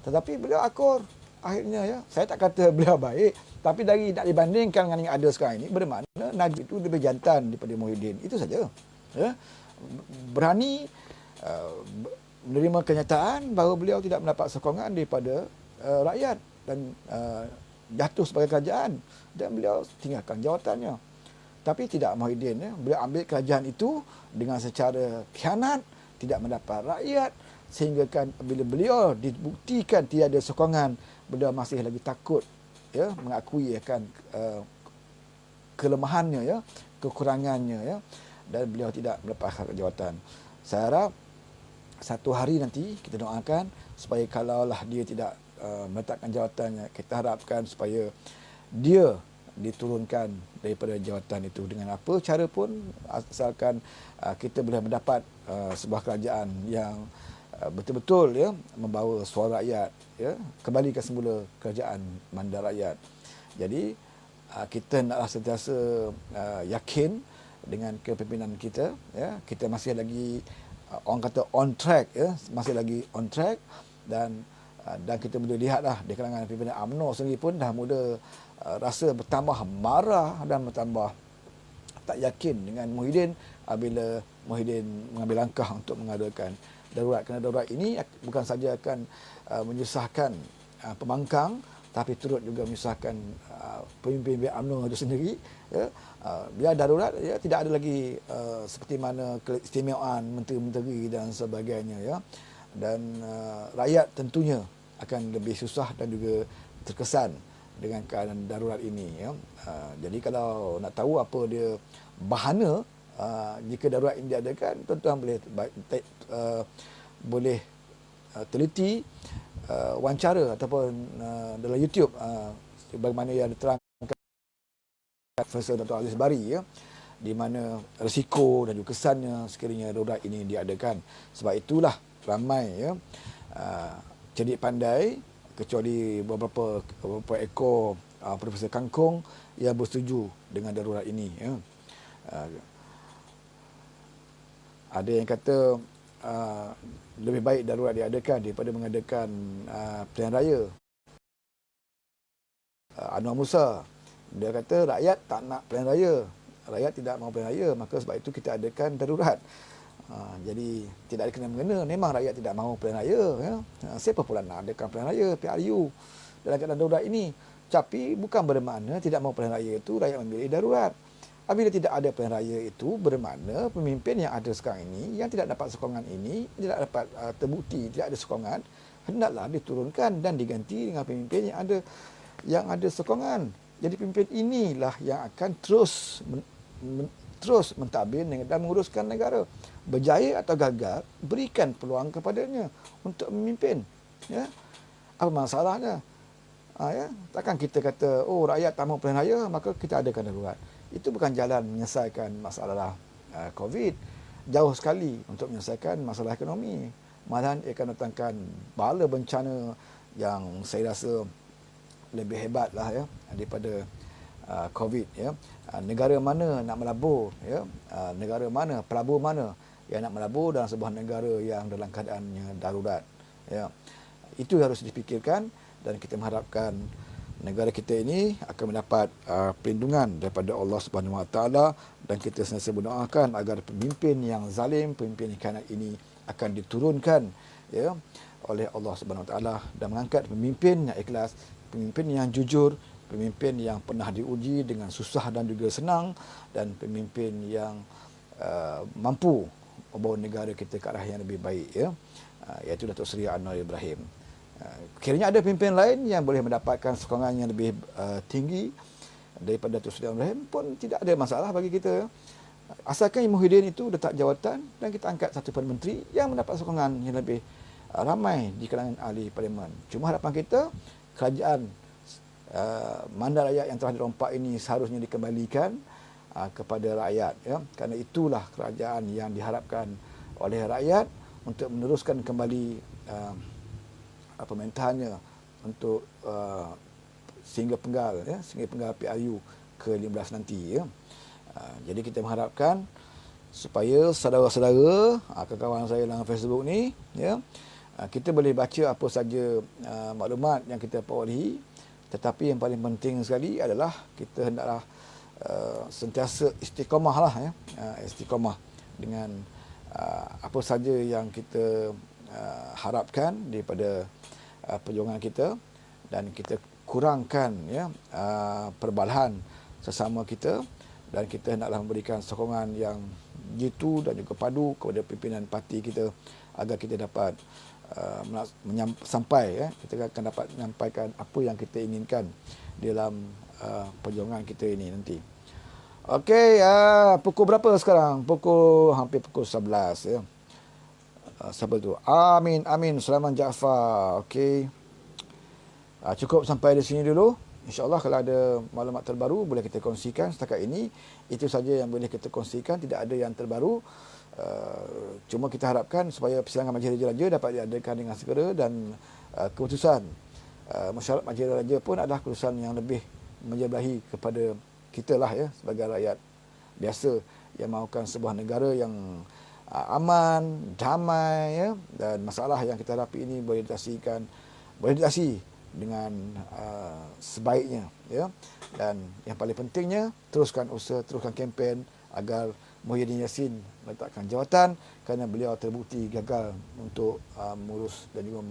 Tetapi beliau akur akhirnya, ya. Saya tak kata beliau baik, tapi dari nak dibandingkan dengan yang ada sekarang ini, bermakna Najib itu lebih jantan daripada Muhyiddin. Itu saja. Ya. Berani menerima kenyataan bahawa beliau tidak mendapat sokongan daripada rakyat dan jatuh sebagai kerajaan dan beliau tinggalkan jawatannya. Tapi tidak Muhyiddin, ya. Beliau ambil kerajaan itu dengan secara khianat, tidak mendapat rakyat, sehingga kan bila beliau dibuktikan tiada sokongan, beliau masih lagi takut, ya, mengakui akan kelemahannya, ya, kekurangannya, ya, dan beliau tidak melepaskan jawatan. Saya harap satu hari nanti kita doakan supaya kalaulah dia tidak meletakkan jawatannya, kita harapkan supaya dia diturunkan daripada jawatan itu dengan apa cara pun, asalkan kita boleh mendapat sebuah kerajaan yang betul-betul, ya, membawa suara rakyat, ya, kembalikan semula kerajaan mandat rakyat. Jadi kita naklah sentiasa yakin dengan kepimpinan kita, ya. Kita masih lagi orang kata on track, ya, masih lagi on track dan kita boleh lihatlah di kalangan pimpinan UMNO sendiri pun dah mula rasa bertambah marah dan bertambah tak yakin dengan Muhyiddin apabila Muhyiddin mengambil langkah untuk mengadakan darurat. Kerana darurat ini bukan saja akan menyusahkan pembangkang, tapi turut juga menyusahkan pemimpin UMNO itu sendiri, ya. Bila darurat, ya, tidak ada lagi seperti mana keistimewaan menteri-menteri dan sebagainya, ya. Dan rakyat tentunya akan lebih susah dan juga terkesan dengan keadaan darurat ini, ya. Jadi kalau nak tahu apa dia bahana jika darurat ini diadakan, tuan-tuan boleh teliti wawancara ataupun dalam YouTube bagaimana yang diterangkan Profesor Dr. Aziz Bari, ya, di mana risiko dan juga kesannya sekiranya darurat ini diadakan. Sebab itulah ramai, ya, cerdik pandai, kecuali beberapa ekor Profesor Kangkung yang bersetuju dengan darurat ini, ya. Ada yang kata lebih baik darurat diadakan daripada mengadakan pilihan raya. Anwar Musa, dia kata rakyat tak nak pilihan raya, rakyat tidak mahu pilihan raya, maka sebab itu kita adakan darurat. Jadi tidak ada kena-mengena, memang rakyat tidak mahu pilihan raya, ya. Siapa pula nak adakan pilihan raya, PRU dalam keadaan darurat ini? Tapi bukan bermakna tidak mahu pilihan raya itu rakyat memilih darurat. Apabila tidak ada pilihan raya itu bermakna pemimpin yang ada sekarang ini yang tidak dapat sokongan ini, tidak dapat terbukti tidak ada sokongan, hendaklah diturunkan dan diganti dengan pemimpin yang ada sokongan. Jadi pemimpin inilah yang akan terus mentadbir dan menguruskan negara. Berjaya atau gagal, berikan peluang kepadanya untuk memimpin, ya. Apa masalahnya? Ya, takkan kita kata, oh, rakyat tak mahu pilihan raya, maka kita adakan darurat. Itu bukan jalan menyelesaikan masalah COVID. Jauh sekali untuk menyelesaikan masalah ekonomi. Malahan ia akan datangkan bala bencana yang saya rasa lebih hebatlah, ya, daripada COVID, ya. Negara mana nak melabur, ya, negara mana, pelabur mana yang nak melabur dalam sebuah negara yang dalam keadaannya darurat, ya. Itu harus dipikirkan dan kita mengharapkan negara kita ini akan mendapat perlindungan daripada Allah Subhanahu Wa Taala dan kita sentiasa berdoakan agar pemimpin yang zalim, pemimpin yang khianat ini akan diturunkan, ya, oleh Allah Subhanahu Wa Taala dan mengangkat pemimpin yang ikhlas, pemimpin yang jujur, pemimpin yang pernah diuji dengan susah dan juga senang, dan pemimpin yang mampu membawa negara kita ke arah yang lebih baik, ya. Iaitu Datuk Seri Anwar Ibrahim. Kiranya ada pemimpin lain yang boleh mendapatkan sokongan yang lebih tinggi daripada Datuk Seri Anwar Ibrahim pun tidak ada masalah bagi kita. Asalkan Muhyiddin itu letak jawatan dan kita angkat satu Perdana Menteri yang mendapat sokongan yang lebih ramai di kalangan ahli parlimen. Cuma harapan kita, kerajaan mandat rakyat yang telah dirompak ini seharusnya dikembalikan kepada rakyat, ya. Kerana itulah kerajaan yang diharapkan oleh rakyat untuk meneruskan kembali pemerintahannya untuk sehingga penggal, ya, sehingga penggal PRU ke-15 nanti, ya. Jadi kita mengharapkan supaya saudara-saudara, kawan-kawan saya dalam Facebook ni, ya, kita boleh baca apa saja maklumat yang kita perolehi, tetapi yang paling penting sekali adalah kita hendaklah sentiasa istiqamah lah, ya, istiqamah dengan apa saja yang kita harapkan daripada perjuangan kita, dan kita kurangkan, ya, perbalahan sesama kita, dan kita hendaklah memberikan sokongan yang jitu dan juga padu kepada pimpinan parti kita agar kita dapat sampai, ya, kita akan dapat menyampaikan apa yang kita inginkan dalam perjuangan kita ini nanti. Okey, pukul berapa sekarang? Hampir pukul 11, ya. Siapa tu? Amin Sulaiman Jaafar. Okey. Cukup sampai di sini dulu. InsyaAllah kalau ada maklumat terbaru boleh kita kongsikan. Setakat ini itu saja yang boleh kita kongsikan, tidak ada yang terbaru. Cuma kita harapkan supaya persidangan Majlis Raja-Raja dapat diadakan dengan segera, dan keputusan mesyuarat Majlis Raja pun adalah keputusan yang lebih menjebelahi kepada kita lah, ya, sebagai rakyat biasa yang mahukan sebuah negara yang aman, damai, ya, dan masalah yang kita hadapi ini boleh diatasi dengan sebaiknya, ya. Dan yang paling pentingnya, teruskan usaha, teruskan kempen agar Muhyiddin Yassin meletakkan jawatan, kerana beliau terbukti gagal untuk mengurus dan juga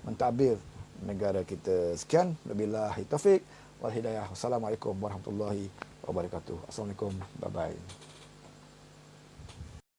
mentadbir negara kita. Sekian, wabillahi taufik wal hidayah. Wassalamualaikum warahmatullahi wabarakatuh. Assalamualaikum, bye bye.